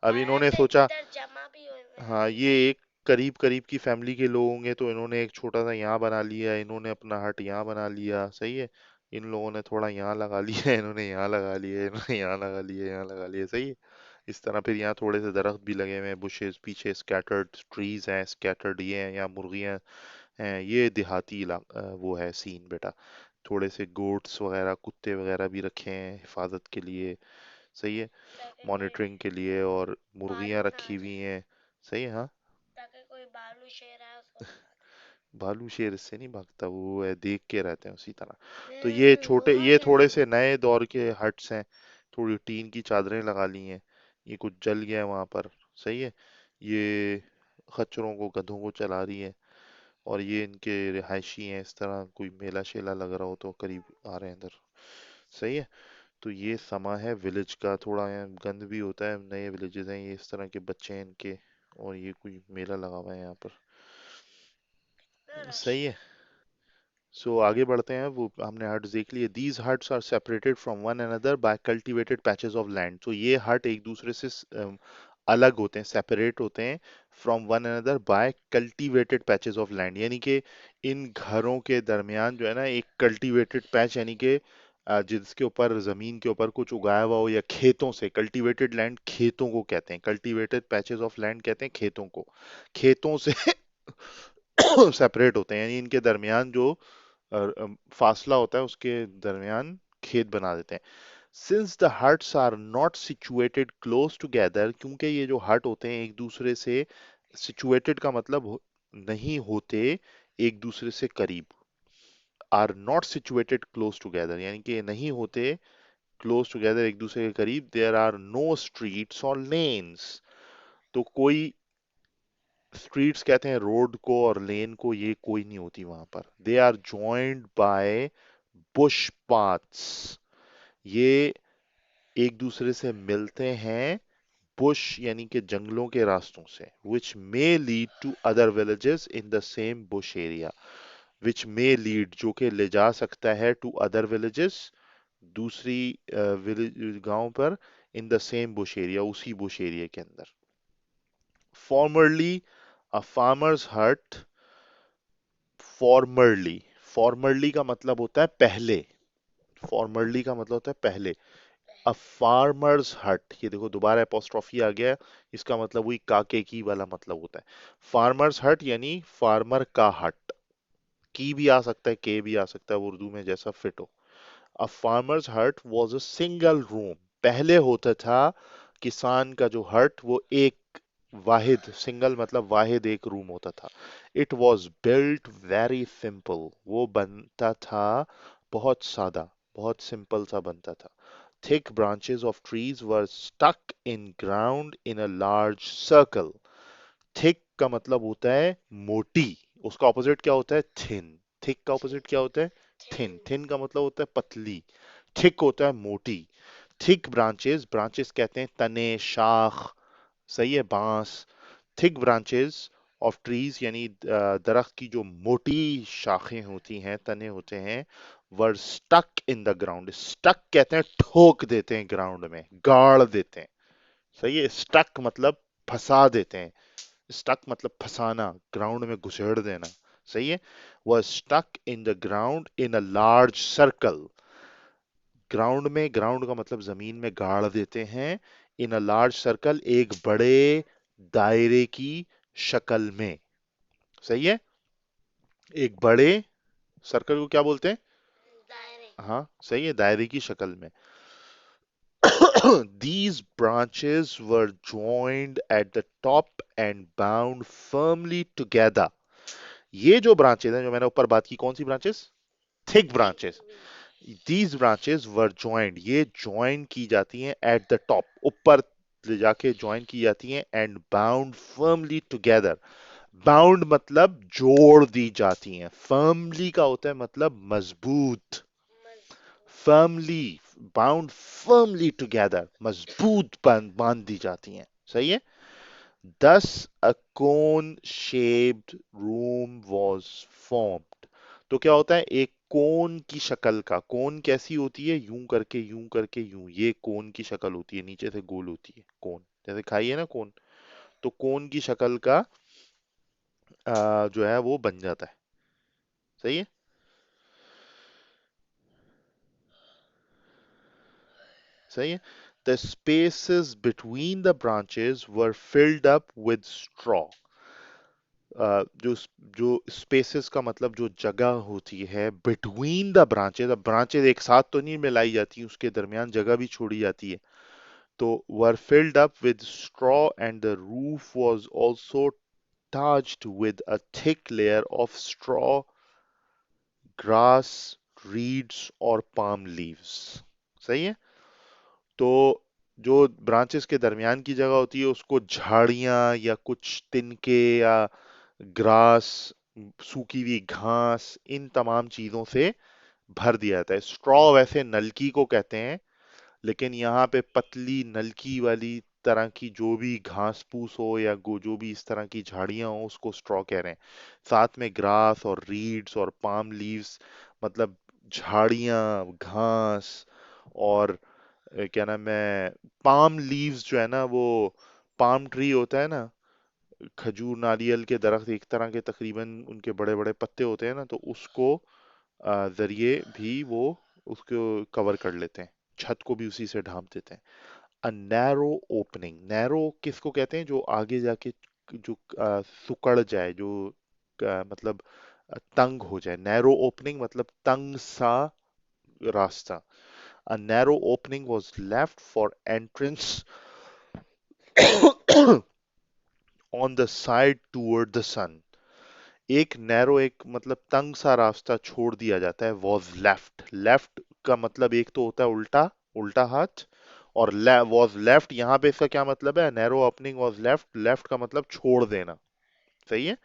अब और इन्होंने ऐसे सोचा, इधर जमा भी हुए हुए हैं। हाँ ये एक करीब करीब की फैमिली के लोग होंगे तो इन्होंने एक छोटा सा यहाँ बना लिया, इन्होंने अपना हट यहाँ बना लिया। सही है। इन लोगों ने थोड़ा यहाँ लगा लिया, इन्होंने यहाँ लगा लिया, इन्होंने यहाँ लगा लिया, यहाँ लगा लिया। सही है। इस तरह फिर यहाँ थोड़े से दरख्त भी लगे हुए हैं, बुशेस पीछे स्कैटर्ड ट्रीज हैं, स्कैटर्ड ये हैं, यहाँ मुर्गियाँ हैं। ये देहाती इलाका वो है सीन बेटा। थोड़े से गोट्स वगैरह कुत्ते वगैरह भी रखे हैं हिफाजत के लिए। सही है। ताकि कोई मॉनिटरिंग के लिए, और मुर्गियाँ भालू ना आ रखी हुई जाए, हैं। सही है। हाँ। ताकि कोई भालू शेर आए उसको खा भालू शेर इससे नहीं भागता, वो है देख के रहते हैं उसी तरह। दे। तो ये छोटे, वो ये क्या थोड़े है? से नए दौर के हट्स हैं। थोड़ी टीन की चादरें लगा ली हैं। ये कुछ जल गया है वहां पर। सही है। ये खच्चरों को गधों को चला रही है। और ये इनके रिहायशी हैं, इस तरह कोई मेला शेला लग रहा हो तो करीब आ रहे हैं इधर। सही है। तो ये समा है विलेज का। थोड़ा यहाँ गंद भी होता है, नए विलेजेस हैं ये, इस तरह के बच्चे हैं इनके। और ये कोई मेला लगा हुआ है यहाँ पर। ना रश सही है। है। सो आगे बढ़ते हैं। वो हमने हट्स देख लिए। These huts are separated from one another by cultivated patches of land. तो ये हट एक दूसरे से अलग होते हैं, सेपरेट होते हैं from one another by cultivated patches of land. यानी कि इन घरों के दरमियान जो है ना एक कल्टीवेटेड पैच, यानी कि जिसके ऊपर जमीन के ऊपर कुछ उगाया हुआ हो, या खेतों से, कल्टीवेटेड लैंड खेतों को कहते हैं, कल्टीवेटेड पैचेस ऑफ लैंड कहते हैं खेतों को। खेतों से सेपरेट होते हैं, यानी इनके दरमियान जो फासला होता है उसके दरमियान खेत बना देते हैं। Since the huts are not situated close together, क्योंकि ये जो हट होते हैं एक दूसरे से, सिचुएटेड का मतलब नहीं होते एक दूसरे से करीब। Are not situated close together यानी कि नहीं होते क्लोज टुगेदर एक दूसरे के करीब। देयर आर नो स्ट्रीट्स और लेन्स। तो कोई, स्ट्रीट्स कहते हैं रोड को, और लेन को, ये कोई नहीं होती वहां पर। They are joined by bush paths. ये एक दूसरे से मिलते हैं बुश यानी कि जंगलों के रास्तों से। Which may lead to other villages in the same bush area. Which may lead जो कि ले जा सकता है, टू अदर विलेजेस दूसरी विलेज गांव पर, in the same bush area उसी बुश एरिया के अंदर। Formerly a farmer's hut. Formerly, formerly का मतलब होता है पहले। फॉर्मरली का मतलब होता है पहले। अ पहले। फार्मर्स हट, ये देखो दोबारा अपोस्ट्रोफी आ गया। इसका मतलब वही काके की वाला मतलब होता है। फार्मर्स हट यानी फार्मर का हट। की भी आ सकता है, के भी आ सकता है, वो उर्दू में जैसा फिट हो। अ फार्मर्स हट वॉज अ सिंगल रूम। पहले होता था किसान का जो हट वो एक वाहिद, सिंगल मतलब वाहिद एक रूम होता था। It was built very simple, वो बनता था बहुत सादा, बहुत सिंपल सा बनता था। Thick branches of trees were stuck in ground in a large circle. Thick का मतलब होता है मोटी, उसका ऑपोजिट क्या होता है थिन। थिक का ऑपोजिट क्या होता है थिन। थिन। थिन का मतलब होता है पतली। थिक होता है मोटी। थिक ब्रांचेस, ब्रांचेस कहते हैं तने, शाख। सही है, बांस। थिक ब्रांचेस ऑफ ट्रीज यानी दरख्त की जो मोटी शाखें होती हैं, तने होते हैं, were stuck in the ground. Stuck कहते हैं ठोक देते हैं ग्राउंड में, गाड़ देते हैं। सही है। स्टक मतलब फंसा देते हैं। स्टक मतलब फंसाना, ग्राउंड में घुसेड़ देना। सही है। वह stuck in the ground in a large circle. Ground में, ग्राउंड का मतलब जमीन में गाड़ देते हैं। इन अ लार्ज सर्कल, एक बड़े दायरे की शक्ल में। सही है। एक बड़े सर्कल को क्या बोलते हैं? दायरे। हाँ सही है, दायरे की शक्ल में। These branches were joined at the top and bound firmly together. ये जो ब्रांचेस हैं जो मैंने ऊपर बात की, कौन सी ब्रांचेस? Thick thick branches. भी। दीज ब्रांचेस वर ज्वाइंट, ये ज्वाइन की जाती हैं एट द टॉप, ऊपर ले जाके ज्वाइन की जाती हैं, and bound firmly together. Bound मतलब जोड़ दी जाती हैं। फर्मली का होता है मतलब मजबूत। मजबूत। फर्मली, बाउंड फर्मली टुगेदर, मजबूत बांध दी जाती हैं। सही है। Thus a cone shaped room was formed. तो क्या होता है, एक कोन की शक्ल का, कोन कैसी होती है, यूं करके यूं, ये कोन की शक्ल होती है, नीचे से गोल होती है कोन, जैसे खाइए ना कोन, तो कोन की शक्ल का जो है वो बन जाता है। सही है। सही है। The spaces between the branches were filled up with straw. जो जो स्पेसेस का मतलब जो जगह होती है बिटवीन द ब्रांचेस, अब ब्रांचेस एक साथ तो नहीं मिलाई जाती, उसके दरमियान जगह भी छोड़ी जाती है, तो were filled up with straw and the roof was also touched with a thick layer of straw, grass, reeds और palm leaves। सही है। तो जो ब्रांचेस के दरमियान की जगह होती है उसको झाड़ियां या कुछ तिनके या ग्रास, सूखी हुई घास, इन तमाम चीजों से भर दिया जाता है। स्ट्रॉ वैसे नलकी को कहते हैं, लेकिन यहाँ पे पतली नलकी वाली तरह की जो भी घास फूस हो या जो भी इस तरह की झाड़ियां हो उसको स्ट्रॉ कह रहे हैं। साथ में ग्रास और रीड्स और पाम लीव्स, मतलब झाड़ियां, घास और क्या नाम है, पाम लीव्स जो है ना, वो पाम ट्री होता है ना, खजूर नारियल के दरख्त एक तरह के, तकरीबन उनके बड़े बड़े पत्ते होते हैं ना, तो उसको जरिए भी वो उसको कवर कर लेते हैं, छत को भी उसी से ढांप देते हैं। अ नैरो ओपनिंग, नैरो किसको कहते हैं, जो आगे जाके जो सुकड़ जाए, जो मतलब तंग हो जाए, नैरो ओपनिंग मतलब तंग सा रास्ता। A narrow opening was left for entrance on the side toward the sun. एक नैरो, एक मतलब तंग सा रास्ता छोड़ दिया जाता है, वॉज लेफ्ट। लेफ्ट का मतलब एक तो होता है उल्टा, उल्टा हाथ, और वॉज लेफ्ट यहाँ पे इसका क्या मतलब है, narrow opening was left, left का मतलब छोड़ देना। सही है।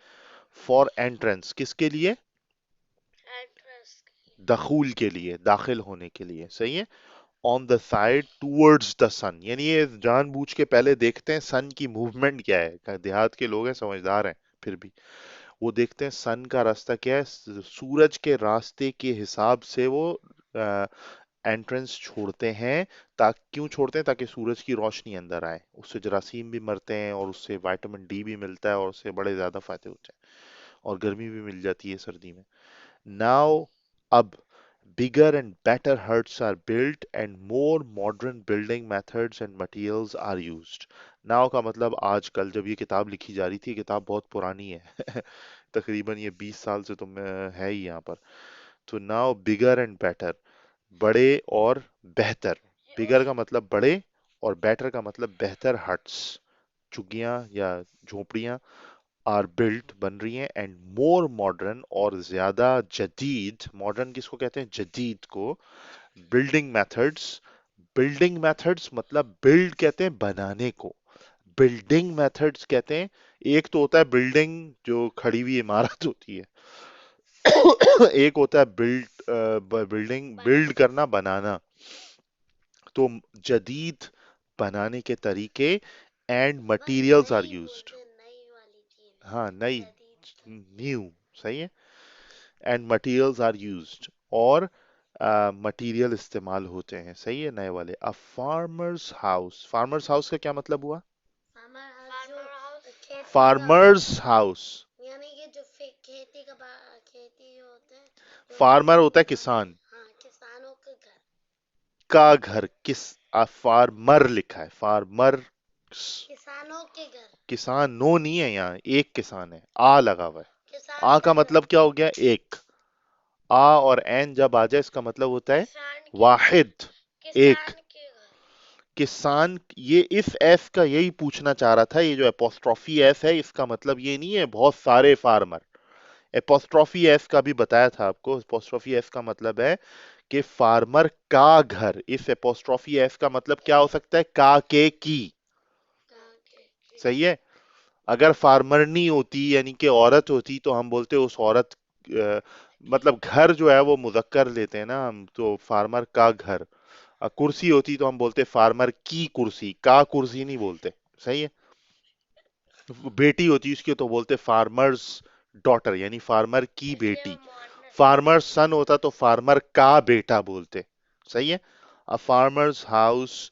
फॉर एंट्रेंस किसके लिए, एंट्रेंस के लिए। दखूल के लिए, दाखिल होने के लिए। सही है। On the side towards the sun, यानी ये जानबूझ के पहले देखते हैं सन की मूवमेंट क्या है, देहात के लोग हैं, समझदार हैं, फिर भी वो देखते हैं सन का रास्ता क्या है, सूरज के रास्ते के हिसाब से वो एंट्रेंस छोड़ते हैं। ताकि क्यों छोड़ते हैं, ताकि सूरज की रोशनी अंदर आए, उससे जरासीम भी मरते हैं और उससे विटामिन डी भी मिलता है और उससे बड़े ज्यादा फायदे होते हैं, और गर्मी भी मिल जाती है सर्दी में। नाउ अब bigger and better huts are built and more modern building methods and materials are used। now का मतलब आजकल, जब ये किताब लिखी जा रही थी, किताब बहुत पुरानी है तकरीबन ये 20 साल से तो है ही यहाँ पर। तो नाउ बिगर एंड बेटर, बड़े और बेहतर, बिगर का मतलब बड़े और बेटर का मतलब बेहतर हट्स, झुग्गियां या झोपड़ियां, आर बिल्ट बन रही हैं, एंड मोर मॉडर्न और ज्यादा जदीद, मॉडर्न किसको कहते हैं, जदीद को, बिल्डिंग मेथड्स। बिल्डिंग मेथड्स मतलब बिल्ड कहते हैं बनाने को, बिल्डिंग मेथड्स कहते हैं, एक तो होता है बिल्डिंग जो खड़ी हुई इमारत होती है, एक होता है बिल्डिंग, बिल्ड बनाना। करना, बनाना। तो जदीद बनाने के तरीके एंड बस मटेरियल्स आर नई यूज्ड। बोलते, नई वाली चीज। हाँ, नई, जदीद तो। न्यू। सही है। एंड मटेरियल्स आर यूज्ड, और मटेरियल इस्तेमाल होते हैं। सही है, नए वाले। अ फार्मर्स हाउस, फार्मर्स हाउस का क्या मतलब हुआ, फार्मर हाउस खेती का, फार्मर्स हाउस। यानी कि जो खेती का खेती होते हैं, जो फार्मर होता है हाँ, किसान, हाँ किसानों के घर। का घर, किस, फार्मर लिखा है, फार्मर, किसानों के घर। किसान नो नहीं है यहाँ, एक किसान है, आ लगा हुआ है। किसान आ का का घर। मतलब क्या हो गया, एक। आ और एन जब आ जाए इसका मतलब होता है किसान के घर। वाहिद, एक। किसान के घर। किसान, ये इस एस का यही पूछना चाह रहा था, ये जो एपोस्ट्रोफी एस है इसका मतलब ये नहीं है बहुत सारे फार्मर। एपोस्ट्रोफी एस का भी बताया था आपको, एपोस्ट्रोफी एस का मतलब है कि फार्मर का घर। इस एपोस्ट्रोफी एस का मतलब क्या हो सकता है, का के की। हाँ, के। सही है। अगर फार्मरनी होती यानी कि औरत होती तो हम बोलते उस औरत, मतलब घर जो है वो मुजक्कर लेते हैं ना हम, तो फार्मर का घर। कुर्सी होती तो हम बोलते फार्मर की कुर्सी, का कुर्सी नहीं बोलते। सही है। बेटी होती है उसकी तो बोलते फार्मर्स डॉटर, यानी फार्मर की इसलिए बेटी। मैं मोहन फार्मर सन होता तो फार्मर का बेटा बोलते। सही है। A farmer's house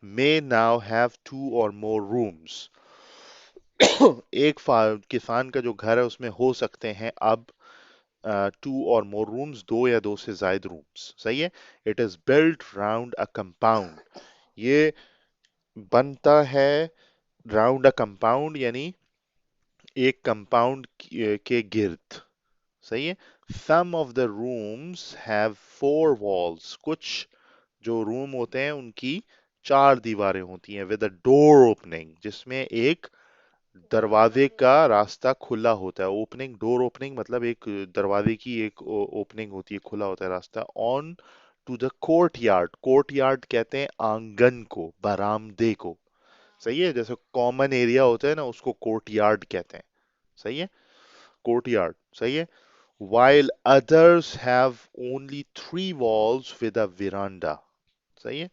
may now have two or more rooms. एक किसान का जो घर है उसमें हो सकते हैं अब टू और मोर रूम्स, दो या दो से ज्यादा रूम्स। सही है। It is built round a compound. ये बनता है राउंड अ कंपाउंड, यानी एक कंपाउंड के गिर्द। सही है। Some of the rooms have four walls. कुछ जो रूम होते हैं उनकी चार दीवारें होती हैं, विद अ डोर ओपनिंग, जिसमें एक दरवाजे दरवाजे का होते हैं। रास्ता खुला होता है। ओपनिंग, डोर ओपनिंग मतलब एक दरवाजे की एक ओपनिंग होती है, खुला होता है रास्ता। On to the courtyard. Courtyard कहते हैं आंगन को, बरामदे को। हाँ। सही है। जैसे कॉमन एरिया होता है ना, उसको कोर्ट यार्ड कहते हैं। सही है। Court yard. सही है। while others have only three walls with a veranda। सही है।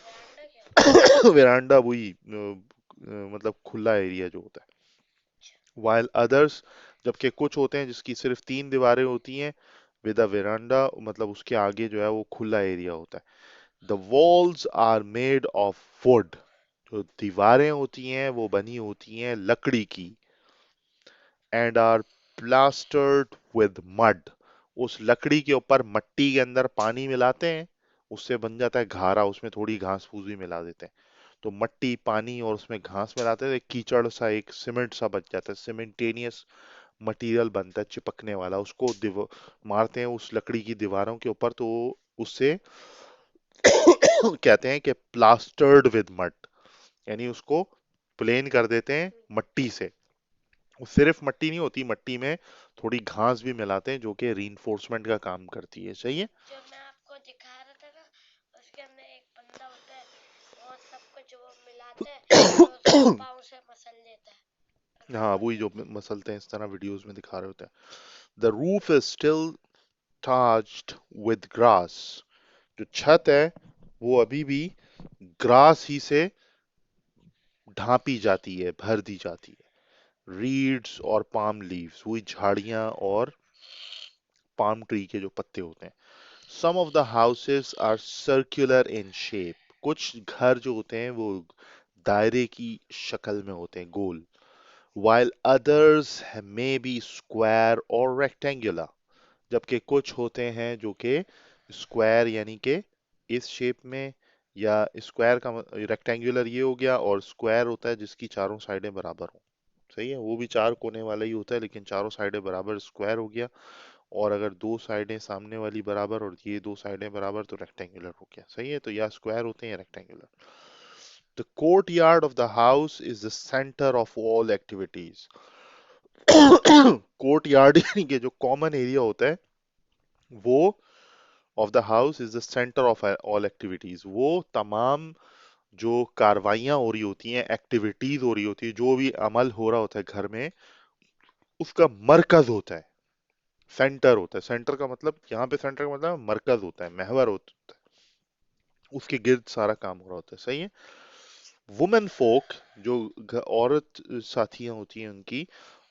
वरांडा क्या होता है? वेरांडा वही मतलब खुला एरिया जो होता है। अच्छा। while others, जबकि कुछ होते हैं जिसकी सिर्फ तीन दीवारें होती हैं, विद अ वेरांडा मतलब उसके आगे जो है वो खुला एरिया होता है। The walls are made of wood. जो दीवारें होती हैं वो बनी होती हैं लकड़ी की। And are plastered with mud. उस लकड़ी के ऊपर मट्टी के अंदर पानी मिलाते हैं, उससे बन जाता है घारा, उसमें थोड़ी घास फूस भी मिला देते हैं। तो मट्टी पानी और उसमें घास मिलाते हैं, एक कीचड़ सा, एक सीमेंट सा बच जाता है। सीमेंटेनियस मटेरियल बनता है चिपकने वाला, उसको मारते हैं उस लकड़ी की दीवारों के ऊपर, तो उससे कहते हैं कि प्लास्टर्ड विद मड, यानी उसको प्लेन कर देते हैं मट्टी से। वो सिर्फ मट्टी नहीं होती, मट्टी में थोड़ी घास भी मिलाते हैं जो कि रीइंफोर्समेंट का काम करती है। सही है। जो मैं आपको दिखा रहा था ना, उसके अंदर एक बंदा होता है, वो सब कुछ वो मिलाता है, फिर उसको पाँव से मसल लेता है, ऐसा हाँ, बन वही जो जाता है। मसलते हैं इस तरह वीडियोस में दिखा रहे होते हैं। The roof is still thatched with grass. जो छत है वो अभी भी ग्रास ही से ढांपी जाती है, भर दी जाती है। रीड्स और पाम लीव्स, वही झाड़ियां और पाम ट्री के जो पत्ते होते हैं। Some of the houses are circular in shape. कुछ घर जो होते हैं वो दायरे की शक्ल में होते हैं, गोल। while others may be square or rectangular। जबकि कुछ होते हैं जो कि स्क्वायर यानी कि इस शेप में, या स्क्वायर का रेक्टेंगुलर ये हो गया, और स्क्वायर होता है जिसकी चारों साइडें बराबर हो। सही है। वो भी चार कोने वाला ही होता है लेकिन चारों साइडें बराबर, स्क्वायर हो गया। और अगर दो साइडें सामने वाली बराबर और ये दो साइडें बराबर तो रेक्टेंगुलर हो गया। सही है। तो या स्क्वायर होते हैं या rectangular. The court yard of the house is the centre of all activities. Court yard यानी कि जो कॉमन एरिया होता है वो of the house is the centre of all activities. वो तमाम जो कार्रवाइयां हो रही होती हैं, एक्टिविटीज हो रही होती है, जो भी अमल हो रहा होता है घर में, उसका मरकज होता है, सेंटर होता है। सेंटर का मतलब, यहाँ पे सेंटर का मतलब मरकज होता है, महवर होता है, उसके गिर्द सारा काम हो रहा होता है। सही है। वुमेन फोक, जो औरत साथियां होती हैं उनकी,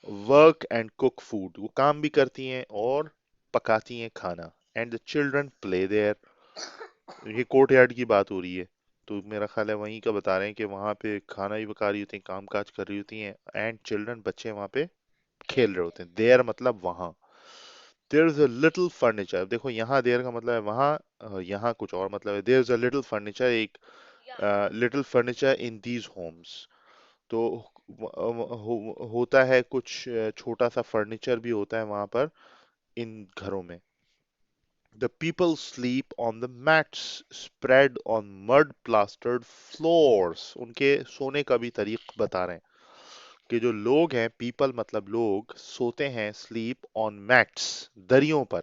वर्क एंड कुक फूड, वो काम भी करती हैं और पकाती हैं खाना। And the children play there. ये कोर्ट यार्ड की बात हो रही है, तो मेरा ख्याल है वहीं का बता रहे हैं कि वहां पे खाना भी पका रही होती हैं, काम काज कर रही होती हैं, एंड चिल्ड्रन, बच्चे वहां पे खेल रहे खेलते हैं। होते हैं। देयर मतलब वहां। There is a little furniture. देखो यहाँ देयर का मतलब है वहां, यहाँ कुछ और मतलब है। There is a little furniture, एक यहाँ little furniture in these homes. तो होता है कुछ छोटा सा फर्नीचर भी होता है वहां पर, इन घरों में। The people sleep on the mats spread on mud plastered floors. उनके सोने का भी तरीक बता रहे हैं कि जो लोग हैं, पीपल मतलब लोग, सोते हैं स्लीप ऑन मैट्स, दरियों पर।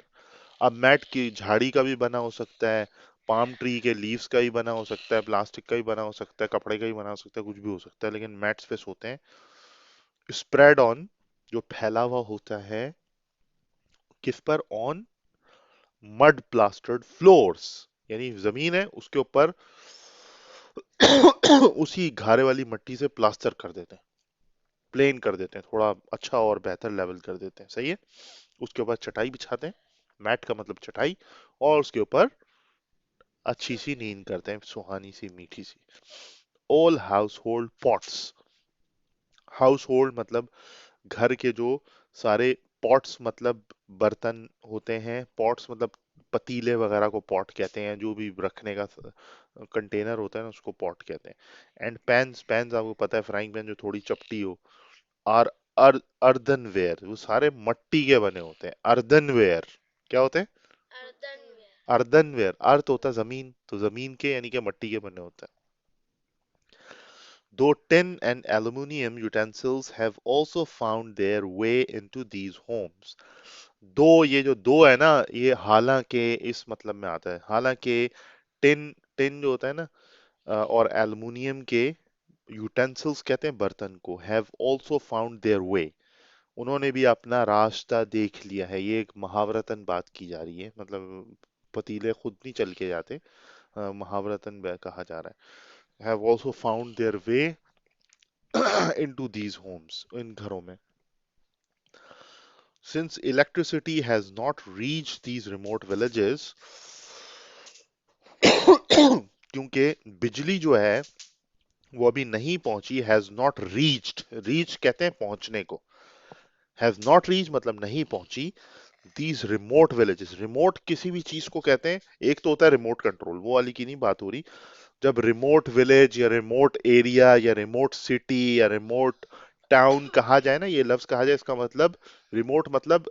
अब मैट की झाड़ी का भी बना हो सकता है, पाम ट्री के लीव्स का भी बना हो सकता है, प्लास्टिक का भी बना हो सकता है, कपड़े का भी बना हो सकता है, कुछ भी हो सकता है, लेकिन मैट्स पे सोते हैं। स्प्रेड ऑन, जो फैला हुआ होता है किस पर, ऑन मड प्लास्टर्ड फ्लोर्स, यानी जमीन है उसके ऊपर उसी घारे वाली मट्टी से प्लास्टर कर देते हैं। प्लेन कर देते हैं, थोड़ा अच्छा और बेहतर लेवल कर देते हैं, सही है। उसके ऊपर चटाई बिछाते हैं, मैट का मतलब चटाई, और उसके ऊपर अच्छी सी नींद करते हैं, सुहानी सी मीठी सी। All household pots, household मतलब घर के जो सारे पॉट्स मतलब बर्तन होते हैं, पॉट्स मतलब पतीले वगैरह को पॉट कहते हैं, जो भी रखने का कंटेनर होता है ना उसको पॉट कहते हैं। एंड पैन्स, पैन्स आपको पता है फ्राइंग पैन जो थोड़ी चपटी हो। आर अर्दनवेयर, वो सारे मट्टी के बने होते हैं। अर्दनवेयर क्या होते हैं? अर्धनवेयर। अर्दनवेयर, अर्थ होता है जमीन, तो जमीन के यानी कि मट्टी के बने होते हैं। Though tin and aluminium utensils have also found their way into these homes. दो, ये जो दो है ना, ये हालांकि इस मतलब में आता है, हालांकि टिन, टिन जो होता है ना, और एल्युमिनियम के यूटेंसिल्स कहते हैं बर्तन को, हैव ऑल्सो फाउंड देयर वे, उन्होंने भी अपना रास्ता देख लिया है। ये एक मुहावरतन बात की जा रही है, मतलब पतीले खुद नहीं चल के जाते, मुहावरतन कहा जा रहा है। Have also found their way into these homes, इन घरों में। Since electricity has not reached these remote villages, क्योंकि बिजली जो है वो अभी नहीं पहुंची, हैज नॉट रीच्ड, रीच कहते हैं पहुंचने को, हैज नॉट रीच मतलब नहीं पहुंची, दीज रिमोट विलेजेस, रिमोट किसी भी चीज को कहते हैं, एक तो होता है रिमोट कंट्रोल, वो वाली की नहीं बात हो रही। जब रिमोट विलेज या रिमोट एरिया या रिमोट सिटी या रिमोट टाउन कहा जाए ना, ये लफ्ज कहा जाए, इसका मतलब रिमोट मतलब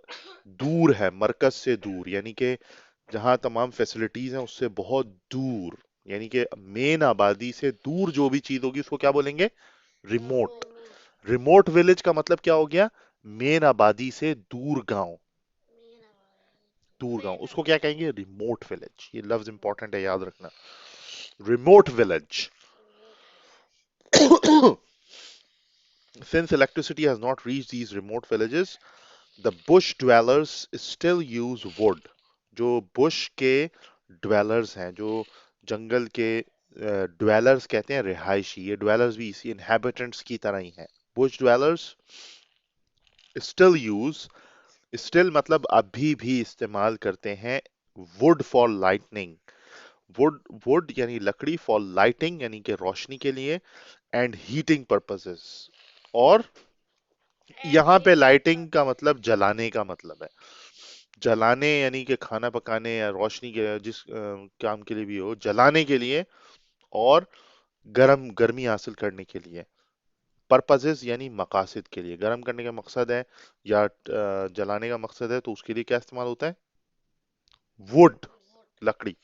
दूर है, मरकज से दूर, यानी कि जहां तमाम फैसिलिटीज हैं उससे बहुत दूर, यानी कि मेन आबादी से दूर जो भी चीज होगी उसको क्या बोलेंगे? रिमोट। रिमोट। रिमोट विलेज का मतलब क्या हो गया? मेन आबादी से दूर गांव, दूर गांव, मेन उसको क्या कहेंगे? Remote village. ये लफ्ज इंपॉर्टेंट है, याद रखना, remote village. Remote village. Since electricity has not reached these remote villages, the bush dwellers still use wood. जो बुश के dwellers हैं, जो जंगल के dwellers कहते हैं रिहायशी, ये dwellers भी इसी inhabitants की तरह ही हैं। bush dwellers still use, still मतलब अभी भी इस्तेमाल करते हैं wood for lightning, would, would यानी लकड़ी, फॉर लाइटिंग यानी कि रोशनी के लिए, एंड हीटिंग पर्पसेस, और एंड यहाँ पे हीटिंग लाइटिंग का पर्पस। मतलब जलाने का मतलब है। जलाने यानी कि खाना पकाने या रोशनी के जिस काम के लिए भी हो, जलाने के लिए, और गर्मी हासिल करने के लिए। पर्पसेस यानी मकासद के लिए, गर्म करने का मकसद है या जलाने का मकसद है, तो उसके लिए क्या इस्तेमाल होता है? Would, would. लकड़ी।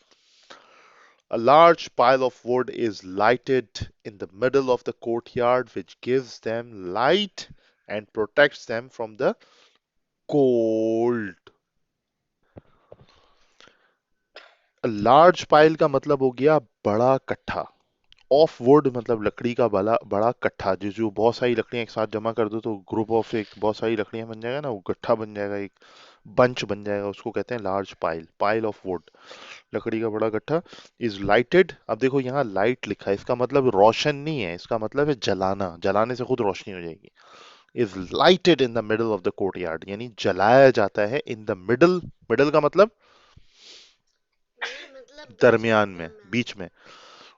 A large pile of wood is lighted in the middle of the courtyard, which gives them light and protects them from the cold. A large pile का मतलब हो गया बड़ा कट्ठा। ऑफ वुड मतलब लकड़ी का बड़ा बड़ा कट्ठा, जो जो बहुत सारी लकड़ियां एक साथ जमा कर दो तो ग्रुप ऑफ, एक बहुत सारी लकड़ियां बन जाएगा ना, वो गट्ठा बन जाएगा, एक बंच बन जाएगा, उसको कहते हैं large pile, pile of would, लकड़ी का बड़ा गट्ठा। इज लाइटेड, अब देखो यहाँ लाइट लिखा है, इसका मतलब रोशन नहीं है, इसका मतलब है जलाना, जलाने से खुद रोशनी हो जाएगी। Is lighted in the middle of the court yard, यानी जलाया जाता है इन द मिडल, मिडल का मतलब मिडल मतलब बीच में, दरमियान में, दरम्यान। बीच में,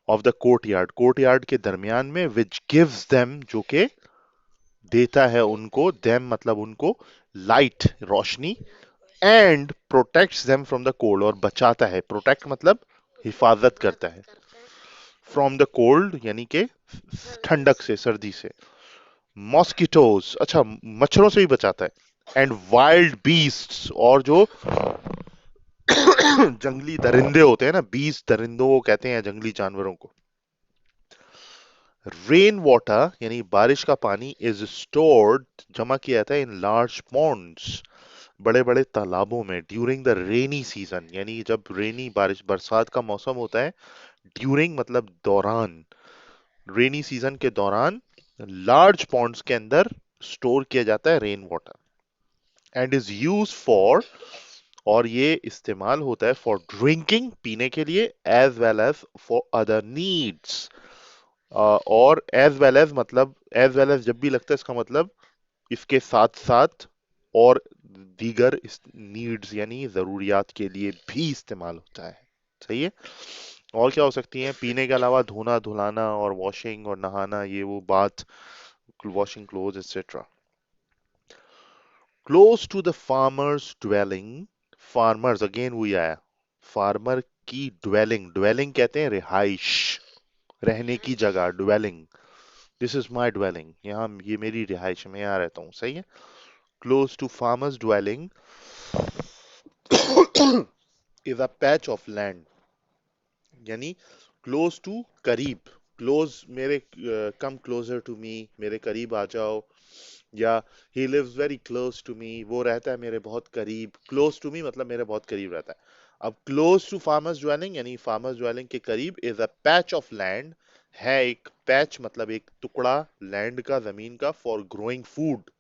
of the courtyard, court yard के दरमियान में, विच गिव्स देम जो के देता है उनको, देम मतलब उनको, light Roshni, Roshni. And protects them from the cold, और बचाता है, प्रोटेक्ट मतलब हिफाजत करता हिफाजत है, करता है। फ्रॉम द कोल्ड यानी कि सर्दी ठंडक से। से, सर्दी से। मॉस्किटोज, अच्छा मच्छरों से भी बचाता है। एंड वाइल्ड बीस्ट्स, और जो जंगली दरिंदे होते हैं ना, बीस दरिंदों को कहते हैं, जंगली जानवरों को। रेन वाटर यानी बारिश का पानी इज स्टोर्ड, जमा किया जाता है, इन लार्ज पॉन्ड्स, बड़े बड़े तालाबों में, ड्यूरिंग द रेनी सीजन, यानी जब रेनी बारिश बरसात का मौसम होता है, ड्यूरिंग मतलब दौरान, रेनी सीजन के दौरान लार्ज पॉन्ड्स के अंदर स्टोर किया जाता है rain water, and is use for, और ये इस्तेमाल होता है फॉर ड्रिंकिंग, पीने के लिए, as well as for other needs, और एज वेल एज मतलब एज वेल एज जब भी लगता है इसका मतलब इसके साथ साथ और दीगर इस नीड्स यानी जरूरियात के लिए भी इस्तेमाल होता है। सही है। और क्या हो सकती है पीने के अलावा? धोना धुलाना और वॉशिंग और नहाना, ये वो बात, washing cloth etcetera. Close to the farmer's dwelling, farmers again वही आया, फार्मर की ड्वेलिंग, ड्वेलिंग कहते हैं रिहाइश, रहने की जगह, dwelling. This is my dwelling, यहाँ ये मेरी रिहाइश है, मैं यहाँ रहता हूँ। सही है। Close to farmer's dwelling is a patch of land, यानी क्लोज टू करीब, क्लोज मेरे, कम क्लोजर टू मी, मेरे करीब आ जाओ, या he lives very close to me, वो रहता है मेरे बहुत करीब, क्लोज टू मी मतलब मेरे बहुत करीब रहता है। अब क्लोज टू फार्मर्स ड्वेलिंग यानी फार्मर्स ड्वेलिंग के करीब, is a patch of land, है एक पैच मतलब एक टुकड़ा लैंड का, जमीन का, फॉर ग्रोइंग फूड,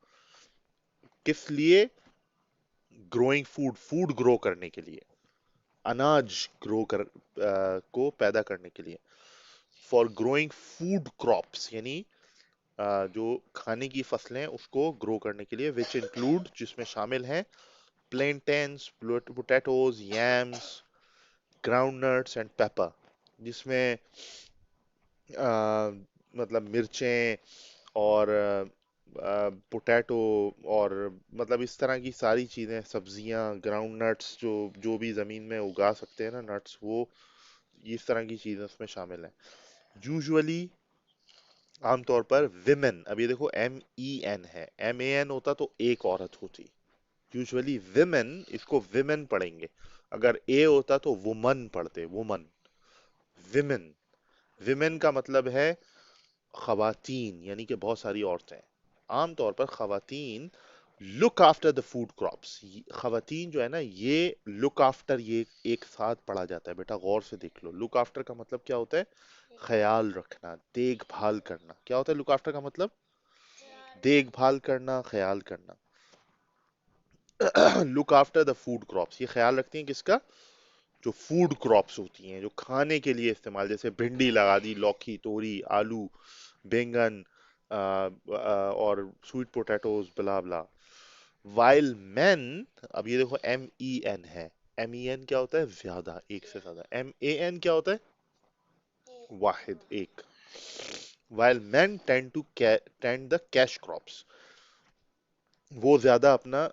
किस लिए? ग्रोइंग फूड, फूड ग्रो करने के लिए, अनाज ग्रो कर को पैदा करने के लिए, फॉर ग्रोइंग फूड क्रॉप्स यानी जो खाने की फसलें उसको ग्रो करने के लिए, विच इंक्लूड जिसमें शामिल हैं plantains, potatoes, yams, groundnuts and pepper, जिसमें मतलब मिर्चें और पोटैटो और मतलब इस तरह की सारी चीजें, सब्जियां, ग्राउंड नट्स, जो जो भी जमीन में उगा सकते हैं ना नट्स, वो इस तरह की चीजें उसमें शामिल हैं। यूजुअली आमतौर पर विमेन, अब ये देखो MEN है, MAN होता तो एक औरत होती, यूजुअली विमेन, इसको विमेन पढ़ेंगे, अगर ए होता तो वुमन पढ़ते, वुमन, विमेन, विमेन का मतलब है खवातीन, यानी कि बहुत सारी औरतें, आमतौर पर खवातीन look after the food crops, खवातीन जो है ना, ये लुक आफ्टर, ये एक साथ पढ़ा जाता है बेटा, गौर से देख लो, लुक आफ्टर का मतलब क्या होता है? ख्याल रखना, देखभाल करना। क्या होता है लुक आफ्टर का मतलब? देखभाल करना, ख्याल करना। Look after the food crops, ये ख्याल रखती हैं किसका? जो फूड क्रॉप्स होती हैं, जो खाने के लिए इस्तेमाल, जैसे भिंडी लगा दी, लौकी, तोरी, आलू, बैंगन, और स्वीट पोटैटोज, ब्ला ब्ला। वाइल मैन, अब ये देखो MEN है, MEN क्या होता है? ज्यादा, एक से ज्यादा। MAN क्या होता है? वाहिद, एक। While man tend the cash crops, वो ज्यादा अपना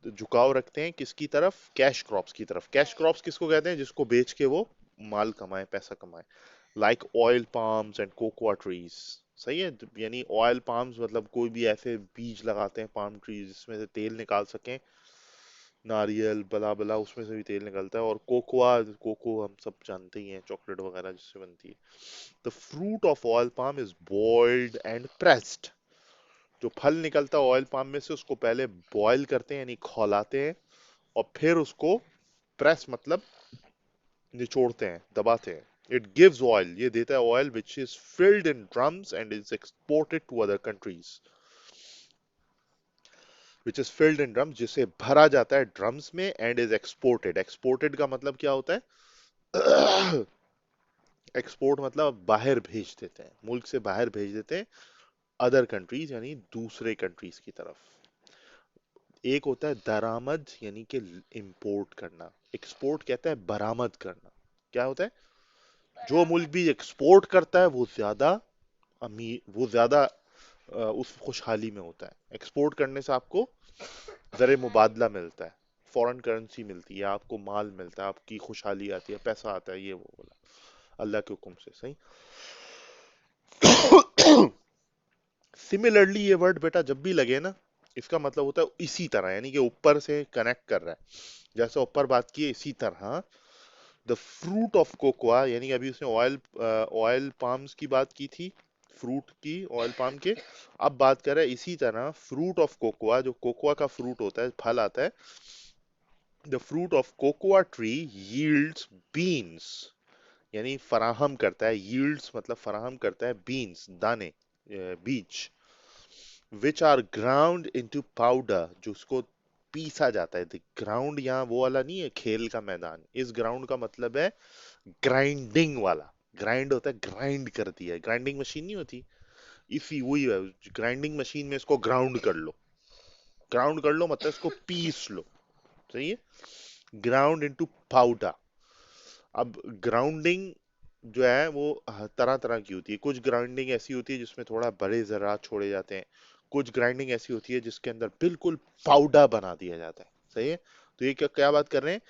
झुकाव रखते हैं किसकी तरफ? कैश क्रॉप्स की तरफ। कैश क्रॉप्स किसको कहते हैं? जिसको बेच के वो माल कमाए, पैसा कमाए, like oil palms and cocoa trees. सही है। यानी ऑयल पाम्स मतलब कोई भी ऐसे बीज लगाते हैं पाम ट्रीज जिसमें से तेल निकाल सकें, नारियल, बला बला, उसमें से भी तेल निकलता है। और कोकोआ, कोको हम सब जानते ही हैं, चॉकलेट वगैरह जिससे बनती है। The fruit of oil palm is boiled and pressed, जो फल निकलता है ऑयल पाम में से उसको पहले बॉयल करते हैं यानी खौलाते हैं, और फिर उसको प्रेस मतलब निचोड़ते हैं, दबाते हैं। इट गिव्स ऑयल, ये देता है oil, which is filled in drums and is exported to other countries. Which is filled in drums, जिसे भरा जाता है ड्रम्स में, एंड इज एक्सपोर्टेड, एक्सपोर्टेड का मतलब क्या होता है? एक्सपोर्ट मतलब बाहर भेज देते हैं, मुल्क से बाहर भेज देते हैं, अदर कंट्रीज यानी दूसरे कंट्रीज की तरफ। एक होता है दरामद यानी कि इंपोर्ट करना, एक्सपोर्ट कहता है बरामद करना। क्या होता है? जो मुल्क भी एक्सपोर्ट करता है वो ज्यादा अमीर, वो ज्यादा उस खुशहाली में होता है। एक्सपोर्ट करने से आपको जर मुबादला मिलता है, फॉरेन करेंसी मिलती है, आपको माल मिलता है, आपकी खुशहाली आती है, पैसा आता है, ये वो बोला अल्लाह के हुक्म से। सही। सिमिलरली ये वर्ड बेटा जब भी लगे ना, इसका मतलब होता है इसी तरह, यानी कि ऊपर से कनेक्ट कर रहा है, जैसे ऊपर बात की है इसी तरह। द फ्रूट ऑफ कोकोआ, यानी अभी उसने ऑयल पाम्स की बात की थी, फ्रूट की, ऑयल पाम के। अब बात कर रहा है इसी तरह फ्रूट ऑफ कोकोआ, जो कोकोआ का फ्रूट होता है, फल आता है। The fruit of cocoa tree yields beans, यानी फराहम करता है, यील्ड्स मतलब फराहम करता है, बीन्स दाने, बीज, which are ground into powder, जिसको पीसा जाता है। ग्राउंड यहाँ वो वाला नहीं है खेल का मैदान, इस ग्राउंड का मतलब है ग्राइंडिंग वाला, ग्राइंड होता है, ग्राइंड कर दिया है, ग्राइंडिंग मशीन नहीं होती, इसी वही है, ग्राइंडिंग मशीन में इसको ग्राउंड कर लो, ग्राउंड कर लो मतलब इसको पीस लो, सही है, ग्राउंड इनटू पाउडर। अब ग्राउंडिंग जो है वो तरह तरह की होती है, कुछ ग्राइंडिंग ऐसी होती है जिसमें थोड़ा बड़े ज़रात छोड़े जाते हैं, कुछ ग्राइंडिंग ऐसी होती है जिसके अंदर बिल्कुल पाउडर बना दिया जाता है, सही है। तो ये क्या क्या बात कर रहे हैं,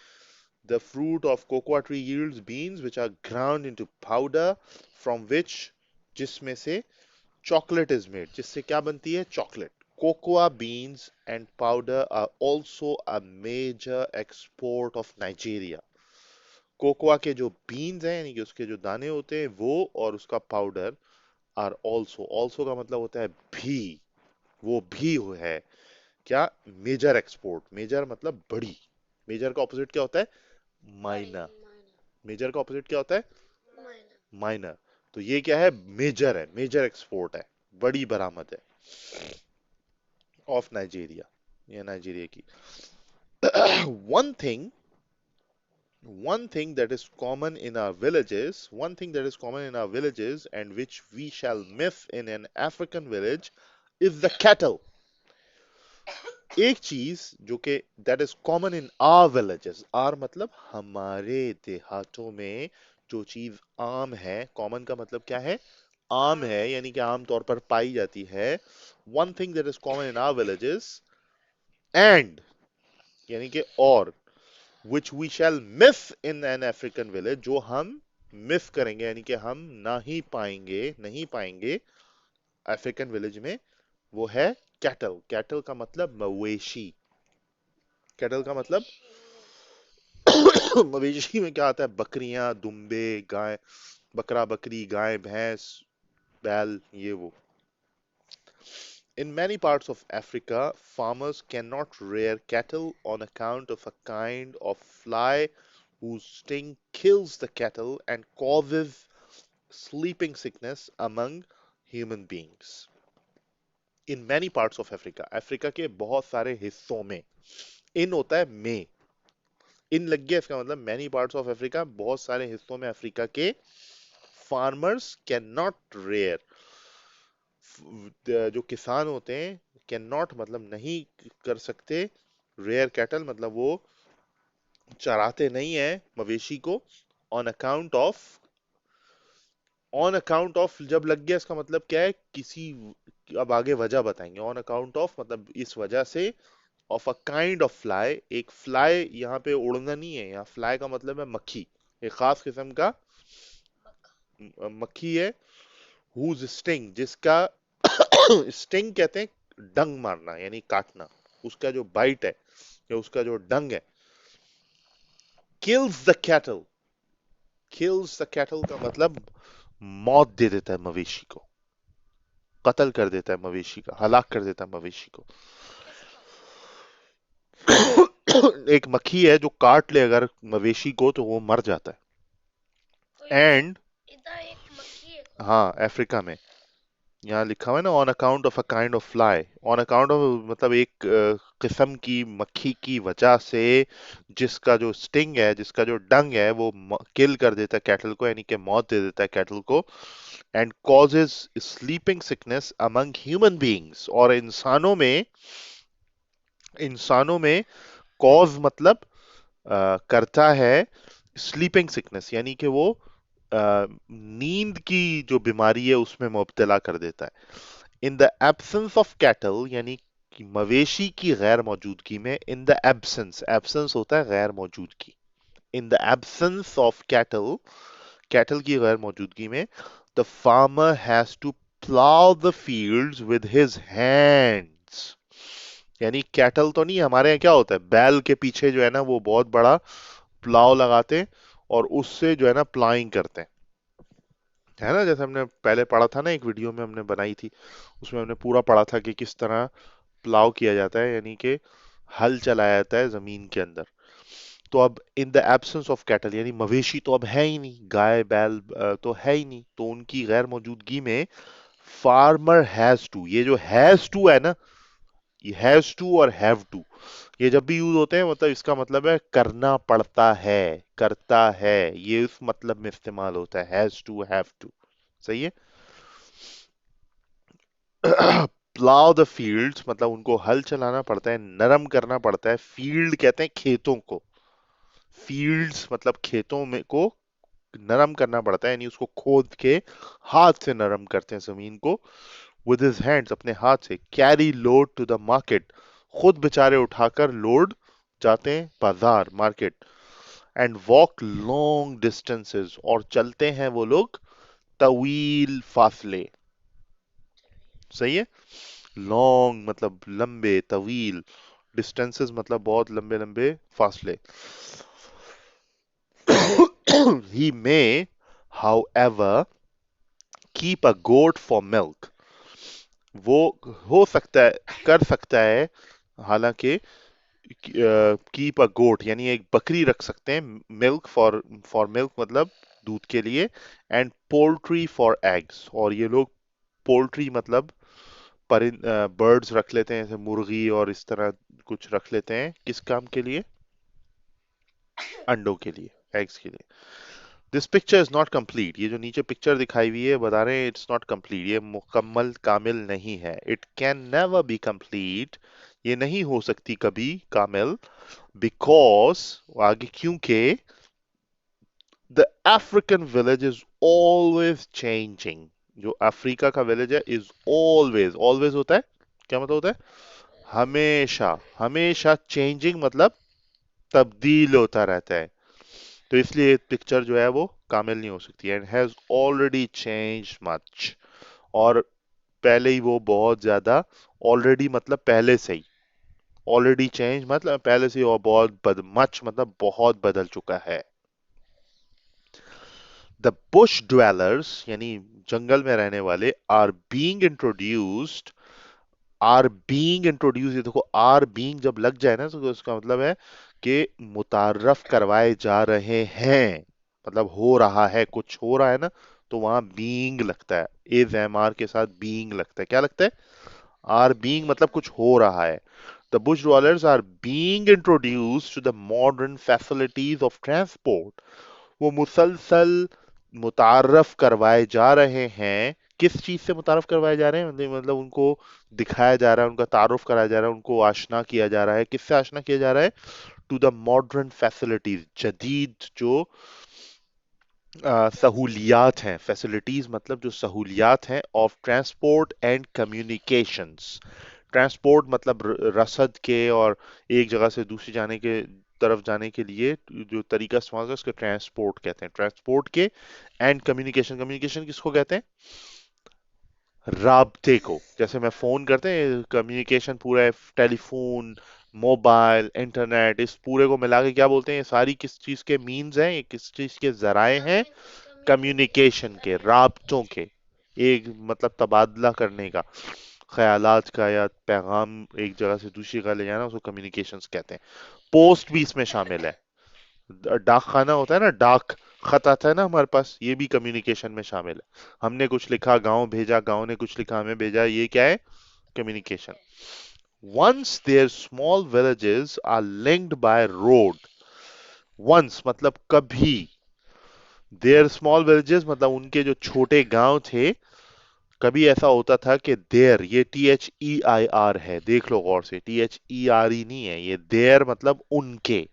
the fruit of cocoa tree yields beans which are ground into powder from which, जिसमें से चॉकलेट इज मेड, जिससे क्या बनती है, chocolate. Cocoa beans and powder are also a major export of Nigeria. Cocoa के जो बीन्स हैं यानी कि उसके जो दाने होते हैं वो, और उसका पाउडर, आर ऑल्सो, ऑल्सो का मतलब होता है भी, वो भी है क्या, मेजर एक्सपोर्ट, मेजर मतलब बड़ी, मेजर का ऑपोजिट क्या होता है, बड़ी। माइनर, मेजर का ऑपोजिट क्या होता है, माइनर। माइनर। तो ये क्या है, मेजर है, मेजर एक्सपोर्ट है, बड़ी बरामद है ऑफ नाइजीरिया, या नाइजीरिया की। One thing, one thing that is common in our villages, one thing that is common in our villages and which we shall miss in an African village is the cattle. एक चीज जो कि that is common in our villages, our मतलब हमारे देहातों में जो चीज आम है, common का मतलब क्या है, आम आम। है यानी कि आम तौर पर पाई जाती है, one thing that is common in our villages and यानी कि और, which we shall miss in an African village, जो हम मिस करेंगे यानी कि हम ना ही पाएंगे, नहीं पाएंगे अफ्रीकन विलेज में, वो है कैटल। कैटल का मतलब मवेशी, कैटल का मतलब मवेशी। मवेशी में क्या आता है, बकरियां, दुम्बे, गाय, बकरा बकरी, गाय भैंस, बैल, ये वो। In many parts of Africa, farmers cannot rear cattle on account of a kind of fly whose sting kills the cattle and causes sleeping sickness among human beings. In many parts of Africa, Africa के बहुत सारे हिस्सों में, इन होता है में, इन लग गया, इसका मतलब मैनी पार्ट्स ऑफ अफ्रीका, बहुत सारे हिस्सों में अफ्रीका के फार्मर्स कैन नॉट रेयर, जो किसान होते हैं, कैन नॉट मतलब नहीं कर सकते, रेयर कैटल मतलब वो चराते नहीं है मवेशी को, on account of, on account of जब लग गया इसका मतलब क्या है, किसी, अब आगे वजह बताएंगे, ऑन अकाउंट ऑफ मतलब इस वजह से, of a kind of fly, एक फ्लाई, यहाँ पे उड़ना नहीं है, यहाँ फ्लाई का मतलब है मक्खी, एक खास किस्म का मक्खा। मक्खी है, हुज स्टिंग, जिसका स्टिंग कहते हैं डंग मारना यानी काटना, उसका जो बाइट है या उसका जो डंग है, kills the cattle, kills the cattle का मतलब मौत दे देता है मवेशी को, कत्ल कर देता है मवेशी का, हलाक कर देता है मवेशी को। किसका? एक मक्खी है जो काट ले अगर मवेशी को तो वो मर जाता तो है। इधर, एंड इधर एक मक्खी है कोई। हाँ, अफ्रीका में, यहाँ लिखा हुआ है ना, on account of a kind of fly, on account of मतलब एक किस्म की मक्खी की वजह से, जिसका जो स्टिंग है, जिसका जो डंग है वो किल कर देता है कैटल को यानी कि मौत दे देता है कैटल को, and causes sleeping sickness among human beings, और इंसानों में कॉज मतलब करता है स्लीपिंग सिकनेस यानी कि वो नींद की जो बीमारी है उसमें मुब्तला कर देता है। इन द एब्सेंस ऑफ कैटल यानी कि मवेशी की गैर मौजूदगी में, इन द एब्सेंस, एब्सेंस होता है गैर मौजूदगी, in the absence of cattle, cattle की गैर मौजूदगी में, the farmer has to plough the fields with his hands, यानी कैटल तो नहीं, हमारे यहाँ क्या होता है, बैल के पीछे जो है ना वो बहुत बड़ा प्लाव लगाते हैं और उससे जो है ना प्लाइंग करते हैं, है ना, जैसे हमने पहले पढ़ा था ना, एक वीडियो में हमने बनाई थी, उसमें हमने पूरा पढ़ा था कि किस तरह प्लाव किया जाता है यानी कि हल चलाया जाता है जमीन के अंदर। तो अब इन द एब्सेंस ऑफ कैटल यानी मवेशी तो अब है ही नहीं, गाय बैल तो है ही नहीं, तो उनकी गैर मौजूदगी में फार्मर हैज टू, ये जो हैज टू है ना, हैज टू और हैव टू, ये जब भी यूज होते हैं मतलब इसका मतलब है करना पड़ता है, करता है, ये उस मतलब में इस्तेमाल होता है, हैज टू हैव टू। सही है। प्लाउ द फील्ड्स मतलब उनको हल चलाना पड़ता है, नरम करना पड़ता है, फील्ड कहते हैं खेतों को, फील्ड्स मतलब खेतों में को नरम करना पड़ता है, यानी उसको खोद के हाथ से नरम करते हैं जमीन को। विद हिज हैंड्स अपने हाथ से, carry load to the market खुद बेचारे उठाकर लोड जाते हैं बाजार market. And walk long distances और चलते हैं वो लोग तवील फासले। सही है। लॉन्ग मतलब लंबे, तवील, डिस्टेंसेस मतलब बहुत लंबे लंबे फासले। He may however keep a goat for milk, वो हो सकता है, कर सकता है हालांकि, कीप अ गोट यानी एक बकरी रख सकते हैं, मिल्क फॉर मिल्क मतलब दूध के लिए, एंड पोल्ट्री फॉर एग्स, और ये लोग पोल्ट्री मतलब परिंद बर्ड्स रख लेते हैं, जैसे मुर्गी और इस तरह कुछ रख लेते हैं, किस काम के लिए, अंडों के लिए, एग्स के लिए। This picture is not complete, ये जो नीचे पिक्चर दिखाई हुई है बता रहे हैं इट्स नॉट कंप्लीट, ये मुकम्मल कामिल नहीं है। It can never be complete, ये नहीं हो सकती कभी कामिल, बिकॉज, आगे क्योंकि, the African village is always changing, जो अफ्रीका का विलेज है इज ऑलवेज, ऑलवेज होता है, क्या मतलब होता है, हमेशा, हमेशा चेंजिंग मतलब तब्दील होता रहता है, तो इसलिए पिक्चर जो है वो कामिल नहीं हो सकती। And has already change much, और पहले ही वो बहुत ज्यादा, ऑलरेडी मतलब पहले से ही, ऑलरेडी चेंज मतलब पहले से ही, और बहुत मच मतलब बहुत बदल चुका है। द बुश ड्वेलर्स यानी जंगल में रहने वाले, are being introduced, are being introduce, ये देखो आर बीइंग जब लग जाए ना तो उसका मतलब है कि मुतारफ करवाए जा रहे हैं, मतलब हो रहा है, कुछ हो रहा है ना, तो वहां बीइंग लगता है, इज एम आर के साथ बीइंग लगता है, क्या लगता है, आर बीइंग मतलब कुछ हो रहा है। The bush dwellers are being introduced to the modern facilities of transport, वो मुसलसल मुतारफ करवाए जा रहे हैं, किस चीज से मुतारफ करवाए जा रहे हैं, मतलब उनको दिखाया जा रहा है, उनका तारुफ कराया जा रहा है, उनको आशना किया जा रहा है, किससे आशना किया जा रहा है, टू द मॉडर्न फैसिलिटीज, जदीद जो सहूलियात हैं, फैसिलिटीज मतलब जो सहूलियात हैं, of transport and communications, transport मतलब रसद के और एक जगह से दूसरी जाने के तरफ जाने के लिए जो तरीका इस्तेमाल होता है उसको ट्रांसपोर्ट कहते हैं, ट्रांसपोर्ट के, एंड कम्युनिकेशन, कम्युनिकेशन किसको कहते हैं, राब्ते को, जैसे मैं फोन करते हैं कम्युनिकेशन पूरा है, टेलीफोन, मोबाइल, इंटरनेट, इस पूरे को मिला के क्या बोलते हैं, ये सारी किस चीज के मीन्स हैं, ये किस चीज के जराए हैं, कम्युनिकेशन कम्युनिकेशन के, करने के। राब्तों के, एक मतलब तबादला करने का, ख्यालात का या पैगाम एक जगह से दूसरी जगह ले जाना, उसको कम्युनिकेशंस कहते हैं। पोस्ट भी इसमें शामिल है, डाक खाना होता है ना, डाक खत आता है ना हमारे पास, ये भी कम्युनिकेशन में शामिल है, हमने कुछ लिखा गांव भेजा, गांव ने कुछ लिखा हमें भेजा, ये क्या है, communication. Once their small villages are linked by road, once मतलब कभी, देयर स्मॉल विलेजेस मतलब उनके जो छोटे गांव थे, कभी ऐसा होता था कि देयर, ये THEIR है, देख लो गौर से, THERE नहीं है ये, देयर मतलब उनके,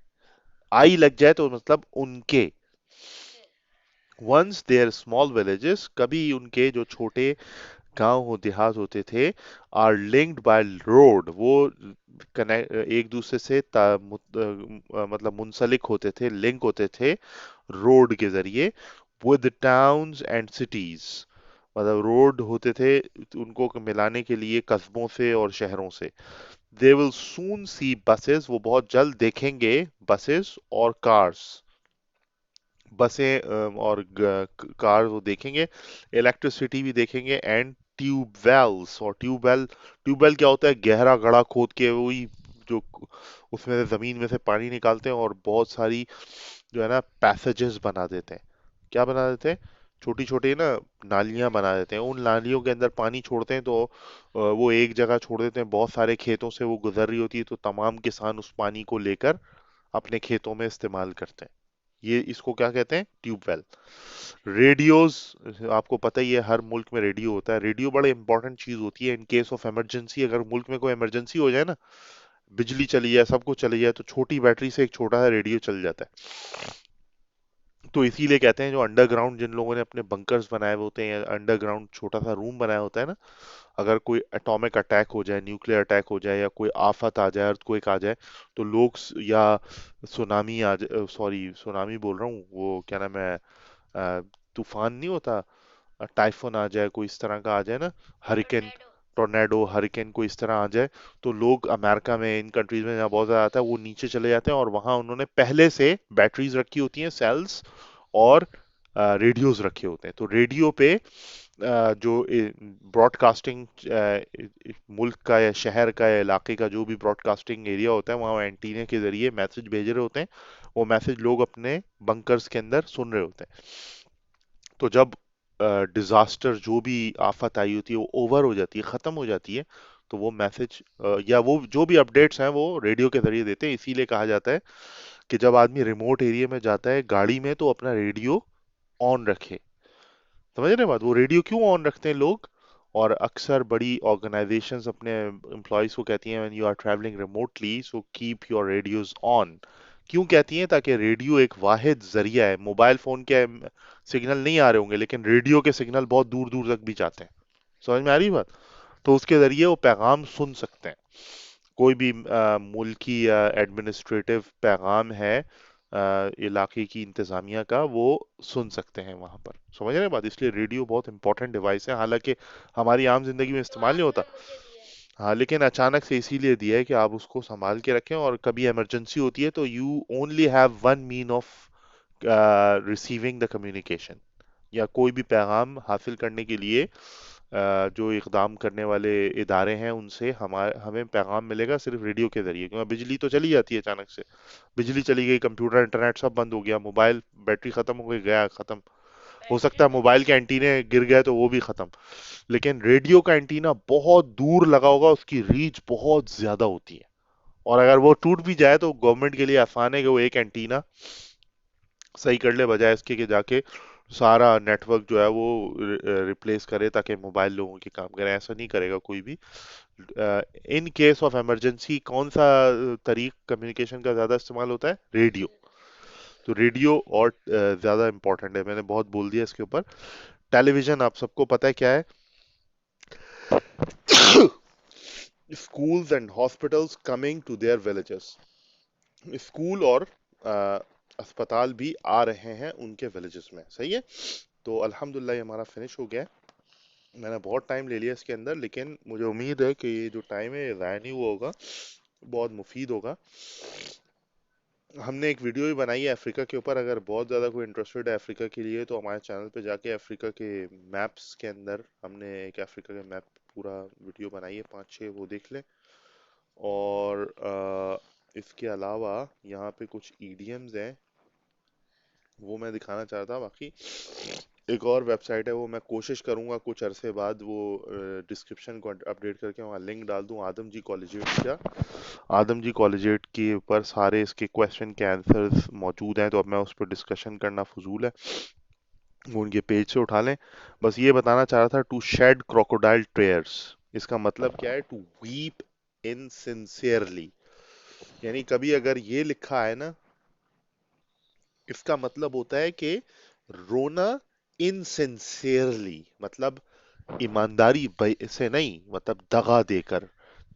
आई लग जाए तो मतलब उनके, वंस देयर स्मॉल विलेजेस कभी उनके जो छोटे गांव हो देहात होते थे, आर लिंक्ड बाय रोड, वो कनेक्ट एक दूसरे से मतलब मुंसलिक होते थे, लिंक होते थे रोड के जरिए, विद टाउन्स एंड सिटीज, मतलब रोड होते थे उनको मिलाने के लिए कस्बों से और शहरों से। They will soon C buses, वो बहुत जल्द देखेंगे बसेस और कार्स, बसें और कार वो देखेंगे, इलेक्ट्रिसिटी भी देखेंगे, एंड ट्यूबवेल्स, और ट्यूबवेल, ट्यूबवेल क्या होता है, गहरा गड्ढा खोद के वही जो उसमें से जमीन में से पानी निकालते हैं और बहुत सारी जो है ना पैसेजेस बना देते हैं, क्या बना देते हैं, छोटी छोटी ना नालियां बना देते हैं, उन नालियों के अंदर पानी छोड़ते हैं, तो वो एक जगह छोड़ देते हैं, बहुत सारे खेतों से वो गुजर रही होती है, तो तमाम किसान उस पानी को लेकर अपने खेतों में इस्तेमाल करते हैं। ये इसको क्या कहते हैं? ट्यूबवेल। रेडियोस, आपको पता ही है हर मुल्क में रेडियो होता है। रेडियो बड़े इंपॉर्टेंट चीज होती है इन केस ऑफ इमरजेंसी। अगर मुल्क में कोई इमरजेंसी हो जाए ना, बिजली चली जाए, सब कुछ चली जाए, तो छोटी बैटरी से एक छोटा सा रेडियो चल जाता है। तो इसीलिए कहते हैं जो अंडरग्राउंड, जिन लोगों ने अपने बंकर्स बनाए हुए होते हैं या अंडरग्राउंड छोटा सा रूम बनाया होता है ना, अगर कोई एटॉमिक अटैक हो जाए, न्यूक्लियर अटैक हो जाए, या कोई आफत आ जाए, अर्थक्वेक आ जाए, तो लोग या सुनामी आ जाए, सॉरी सुनामी बोल रहा हूँ, वो क्या नाम है, तूफान नहीं होता, टाइफून आ जाए, कोई इस तरह का आ जाए ना, हरिकेन, टोर्नेडो। टोर्नेडो, हरिकेन कोई इस तरह आ जाए, तो लोग अमेरिका में, इन कंट्रीज में जहाँ बहुत ज्यादा आता है, वो नीचे चले जाते हैं, और वहां उन्होंने पहले से बैटरीज रखी होती हैं, सेल्स, और रेडियोज रखे होते हैं। तो रेडियो पे जो ब्रॉडकास्टिंग, मुल्क का या शहर का या इलाके का जो भी ब्रॉडकास्टिंग एरिया होता है, वहाँ एंटीने के जरिए मैसेज भेज रहे होते हैं। वो मैसेज लोग अपने बंकर्स के अंदर सुन रहे होते हैं। तो जब डिजास्टर, जो भी आफत आई होती है, वो ओवर हो जाती है, खत्म हो जाती है, तो वो मैसेज या वो जो भी अपडेट्स हैं वो रेडियो के जरिए देते हैं। इसीलिए कहा जाता है कि जब आदमी रिमोट एरिया में जाता है गाड़ी में, तो अपना रेडियो ऑन रखे। समझ रहे हैं बात? वो रेडियो क्यों ऑन रखते हैं लोग? और अक्सर बड़ी ऑर्गेनाइजेशंस अपने एम्प्लॉयज को कहती हैं, when you are travelling remotely so keep your radios on. क्यों कहती हैं? ताकि रेडियो एक वाहिद जरिया है, मोबाइल फोन के सिग्नल नहीं आ रहे होंगे, लेकिन रेडियो के सिग्नल बहुत दूर दूर तक भी जाते हैं। समझ में आ रही बात? तो उसके जरिए वो पैगाम सुन सकते हैं। कोई भी मुल्की या एडमिनिस्ट्रेटिव पैगाम है इलाके की इंतजामिया का, वो सुन सकते हैं वहां पर। समझ रहे हैं बात? इसलिए रेडियो बहुत इंपॉर्टेंट डिवाइस है, हालांकि हमारी आम जिंदगी में तो इस्तेमाल नहीं होता। आपने मुझे दिया है। हाँ, लेकिन अचानक से इसीलिए दिया है कि आप उसको संभाल के रखें, और कभी इमरजेंसी होती है तो you only have one mean of receiving the communication, या कोई भी पैगाम हासिल करने के लिए जो इकदाम करने वाले इदारे हैं, उनसे हमें पैगाम मिलेगा सिर्फ रेडियो के जरिए। क्योंकि बिजली तो चली जाती है अचानक से, बिजली चली गई, कंप्यूटर इंटरनेट सब बंद हो गया, मोबाइल बैटरी खत्म हो गई, गया खत्म। हो बैटरी सकता है तो मोबाइल नहीं के है। एंटीने गिर गए तो वो भी खत्म। लेकिन रेडियो का एंटीना बहुत दूर लगा होगा, उसकी रीच बहुत ज्यादा होती है, और अगर वो टूट भी जाए तो गवर्नमेंट के लिए आसान है कि वो एक एंटीना सही कर ले, बजाय इसके कि जाके सारा नेटवर्क जो है वो रिप्लेस करे ताकि मोबाइल लोगों के काम करे। ऐसा नहीं करेगा कोई भी। इन केस ऑफ इमरजेंसी कौन सा तरीक कम्युनिकेशन का ज्यादा इस्तेमाल होता है? रेडियो। तो रेडियो और ज्यादा इंपॉर्टेंट है। मैंने बहुत बोल दिया इसके ऊपर। टेलीविजन आप सबको पता है क्या है? schools and hospitals coming to their villages। School और अ, अस्पताल भी आ रहे हैं उनके विलेजेस में। सही है। तो अल्हम्दुलिल्लाह ये हमारा फिनिश हो गया है। मैंने बहुत टाइम ले लिया इसके अंदर, लेकिन मुझे उम्मीद है कि ये जो टाइम है ये ज़ाया नहीं हुआ होगा, बहुत मुफीद होगा। हमने एक वीडियो भी बनाई है अफ्रीका के ऊपर। अगर बहुत ज़्यादा कोई इंटरेस्टेड है अफ्रीका के लिए, तो हमारे चैनल पे जाके अफ्रीका के मैप्स के अंदर हमने एक अफ्रीका के मैप पूरा वीडियो बनाई है, 5-6, वो देख लें। और इसके अलावा यहाँ पे कुछ ईडीएम्स हैं, वो मैं दिखाना चाह रहा था। बाकी एक और वेबसाइट है, वो मैं कोशिश करूंगा कुछ अरसे बाद वो डिस्क्रिप्शन को अपडेट करके वहाँ लिंक डाल दूं, आदम जी कॉलेजिएट का। आदम जी कॉलेजिएट के ऊपर सारे इसके क्वेश्चन के आंसर्स मौजूद हैं, तो अब मैं उस पर डिस्कशन करना फजूल है, वो उनके पेज से उठा लें। बस ये बताना चाह रहा था, टू शेड क्रोकोडाइल टेयर्स, इसका मतलब क्या है? To weep insincerely. यानी कभी अगर ये लिखा है ना, इसका मतलब होता है कि रोना इनसिंसियरली, मतलब ईमानदारी से नहीं, मतलब दगा देकर,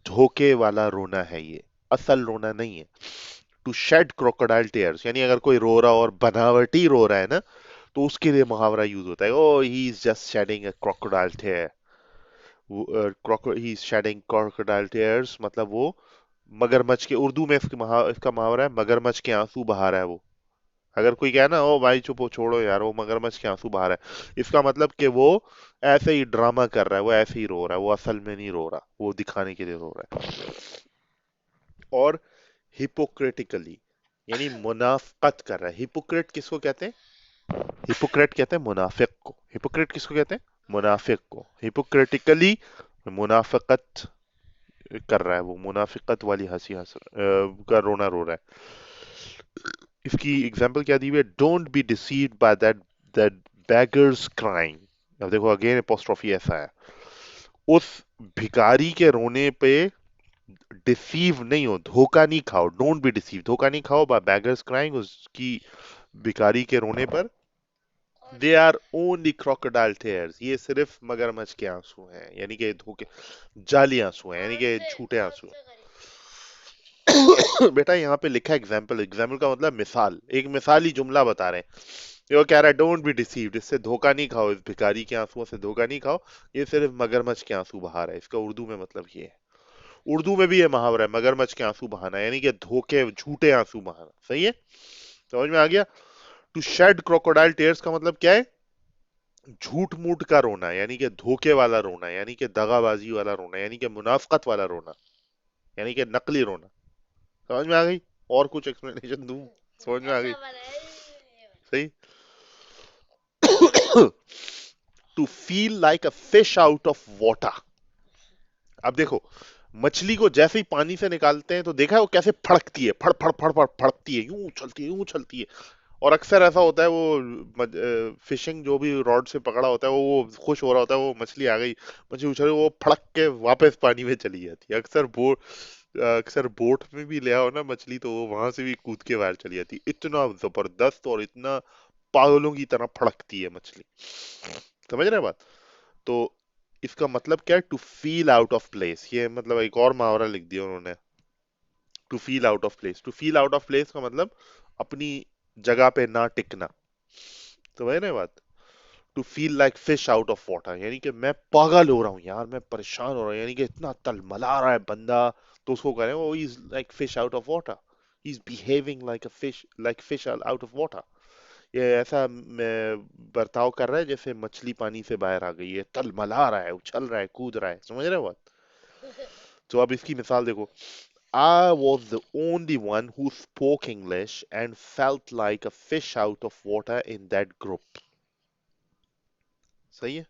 धोखे वाला रोना है ये, असल रोना नहीं है। टू शेड क्रोकोडाइल टेयर्स, यानी अगर कोई रो रहा और बनावटी रो रहा है ना, तो उसके लिए मुहावरा यूज होता है, oh he is just shedding a crocodile tear. He is shedding crocodile tears, मतलब वो मगरमच्छ के, उर्दू में इसका मुहावरा है, मगरमच्छ के आंसू बहा रहा है वो। अगर कोई कहे ना, ओ भाई चुप हो, छोड़ो यार, वो मगरमच्छ के आंसू बहा रहा है, इसका मतलब कि वो ऐसे ही ड्रामा कर रहा है, वो ऐसे ही रो रहा है, वो असल में नहीं रो रहा, वो दिखाने के लिए रो रहा है। और हिपोक्रेटिकली, यानी मुनाफकत कर रहा है। हिपोक्रेट किसको कहते हैं? हिपोक्रेट कहते हैं मुनाफिक को। हिपोक्रेट किसको कहते हैं? मुनाफिक को। हिपोक्रेटिकली मुनाफिकत कर रहा है, वो मुनाफिकत वाली हंसी हंस का रोना रो रहा है। इसकी एग्जाम्पल क्या दी हुई है? Don't be deceived by that that beggars crying. अब देखो अगेन अपोस्ट्रोफी ऐसा है, उस भिखारी के रोने पे डिसीव नहीं हो, धोखा नहीं खाओ। डोंट बी डिसीव, धोखा नहीं खाओ बाय बेगर्स क्राइंग, उसकी भिखारी के रोने पर। कौन दे सा? आर ओनली क्रोकोडाइल टेयर्स, ये सिर्फ मगरमच्छ के आंसू हैं, यानी कि धोखे, जाली आंसू हैं, यानी कि झूठे कौन आंसू से करी? हैं। बेटा यहाँ पे लिखा है एग्जाम्पल, एग्जाम्पल का मतलब मिसाल, एक मिसाली जुमला बता रहे हैं। वो कह रहा है डोंट बी डिसीव्ड, इससे धोखा नहीं खाओ, इस भिखारी के आंसुओं से धोखा नहीं खाओ, ये सिर्फ मगरमच्छ के आंसू बहा रहा है। इसका उर्दू में मतलब ये है। उर्दू में भी ये मुहावरा है, मगरमच्छ के आंसू बहाना, यानी कि धोखे झूठे आंसू बहाना। सही है? समझ में आ गया? टू शेड क्रोकोडाइल टेयर्स का मतलब क्या है? झूठ मूठ का रोना, यानी कि धोखे वाला रोना, यानी कि दगाबाजी वाला रोना, यानी कि मुनाफकत वाला रोना, यानी कि नकली रोना। समझ में आ गई? और कुछ एक्सप्लेनेशन दूं? समझ में आ गई? ऐसा बनाए ये बना। सही। To feel like a fish out of water. अब देखो, मछली को जैसे ही पानी से निकालते हैं तो देखा है वो कैसे फड़कती है, फड़ फड़ फड़ फड़ फड़कती है, यूं उछलती है, यूं उछलती है। और अक्सर ऐसा होता है, वो फिशिंग जो भी रॉड से पकड़ा होता है, वो खुश हो रहा होता है, वो मछली आ गई, मछली उछल, वो फड़क के वापस पानी में चली जाती है। अक्सर बोट में भी ले आओ ना मछली, तो वो वहां से भी कूद के बाहर चली जाती है। इतना जबरदस्त और इतना पागलों की तरह फड़कती है मछली। समझ रहे हैं बात? तो इसका मतलब क्या है? To feel out of place. ये मतलब एक और मुहावरा लिख दिया उन्होंने, to feel out of place. To feel out of place का मतलब अपनी जगह पे ना टिकना। समझ रहे हैं बात? To feel like fish out of water, यानी कि मैं पागल हो रहा हूँ यार, मैं परेशान हो रहा हूँ, यानी कि इतना तलमला रहा है बंदा, तो उसको कह रहे हैं वो is like fish out of water, he is behaving like fish out of water. ये ऐसा बर्ताव कर रहा है जैसे मछली पानी से बाहर आ गई है, तलमला रहा है, उछल रहा है, कूद रहा है। समझ रहे हो बात? तो अब इसकी मिसाल देखो। I was the only one who spoke English and felt like a fish out of water in that group. सही है?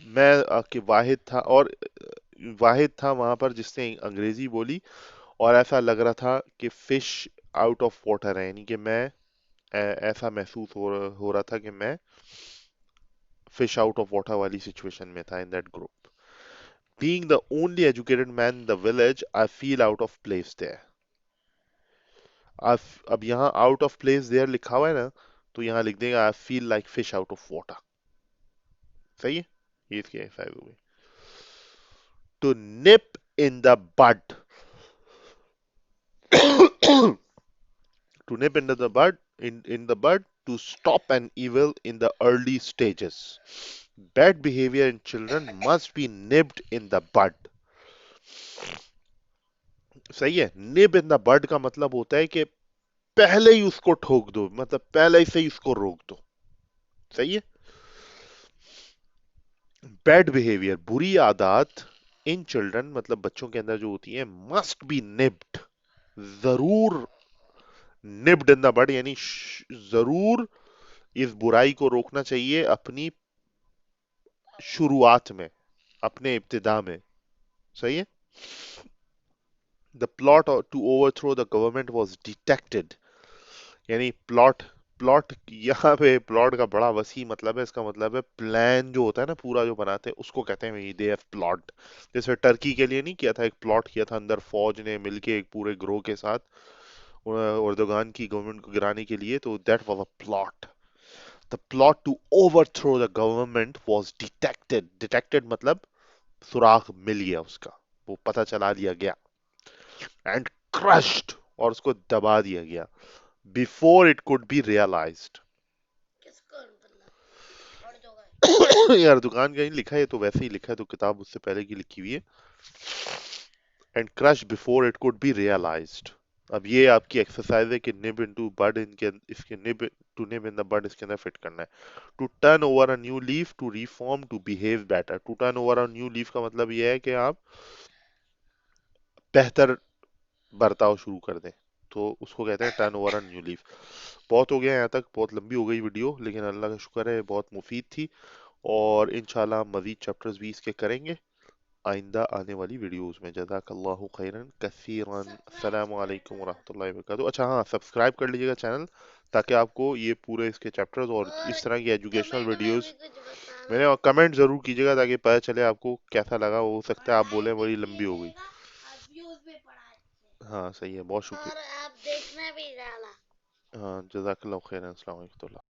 मैं कि वाहिद था, और वाहिद था वहां पर जिसने अंग्रेजी बोली, और ऐसा लग रहा था कि फिश आउट ऑफ वाटर है, यानी कि मैं ऐसा महसूस हो रहा था कि मैं फिश आउट ऑफ वाटर वाली सिचुएशन में था in that group. Being the only educated man in the village, I feel out of place there. अब यहाँ आउट ऑफ प्लेस देयर लिखा हुआ है ना, तो यहाँ लिख देगा I feel like fish out of water. सही है? ये इसकी एक्सरसाइज हो गई। To nip in the bud. To nip into the bud, in the bud, to stop an evil in the early stages. Bad behavior in children must be nipped in the bud. सही है? Nib in the बड का मतलब होता है कि पहले ही उसको ठोक दो, मतलब पहले से ही उसको रोक दो। सही है? बैड बिहेवियर, बुरी आदत, इन चिल्ड्रन मतलब बच्चों के अंदर जो होती है, मस्ट बी निब्ड, जरूर निब्ड इन द बड, यानी जरूर इस बुराई को रोकना चाहिए अपनी शुरुआत में, अपने इब्तिदा में। सही है? The plot to overthrow the government was detected, यानी प्लॉट, प्लॉट यहाँ पे प्लॉट का बड़ा वसी मतलब है। इसका मतलब है प्लान जो होता है ना, पूरा जो बनाते हैं, उसको कहते हैं दे हैव प्लॉट। जैसे टर्की के लिए नहीं किया था, एक प्लॉट किया था अंदर फौज ने मिलके एक पूरे ग्रोह के साथ उर्दोगान की गवर्नमेंट को गिराने के लिए, तो that was a plot. The plot to overthrow the government was detected. Detected मतलब सुराग मिल गया उसका, वो पता चला लिया गया। एंड क्रश्ड, और उसको दबा दिया गया, before it could be realised. किसको मतलब? और जो है। यार दुकान का ही लिखा है, तो वैसे ही लिखा है, तो किताब उससे पहले की लिखी हुई है। And crush before it could be realised. अब ये आपकी एक्सरसाइज है कि निब इनटू बड, इनके इसके nip, to nip in the bud इसके अंदर फिट करना है। To turn over a new leaf, to reform, to behave better. To turn over a new leaf का मतलब ये है कि आप बेहतर बर्ताव शुरू कर दें। तो उसको कहते हैं turn over a new leaf. बहुत हो गया यहाँ तक, बहुत लंबी हो गई वीडियो, लेकिन अल्लाह का शुक्र है बहुत मुफीद थी। और इंशाल्लाह मजीद चैप्टर्स भी इसके करेंगे आइंदा आने वाली वीडियोस में। जज़ाकल्लाहु खैरन कसीरन। सब्सक्राइब अस्सलामु कर अलैकुम देना। वरहमतुल्लाहि वबरकातुहू। अच्छा हाँ, सब्सक्राइब कर लीजिएगा चैनल, ताकि आपको ये पूरे इसके चैप्टर्स और और इस तरह की एजुकेशनल कमेंट में भी वीडियोस कुछ बताना। मैंने कमेंट जरूर कीजिएगा, ताकि पता चले आपको कैसा लगा। हो और सकता है आप लाइक बोले भी बड़ी लंबी हो गई। कीजिएगा और व्यूज भी बढ़ाइए। हाँ सही है, बहुत और शुक्रिया। आप देखना भी जाना। हाँ जज़ाकल्लाहु खैरन। अस्सलाम वालेकुम।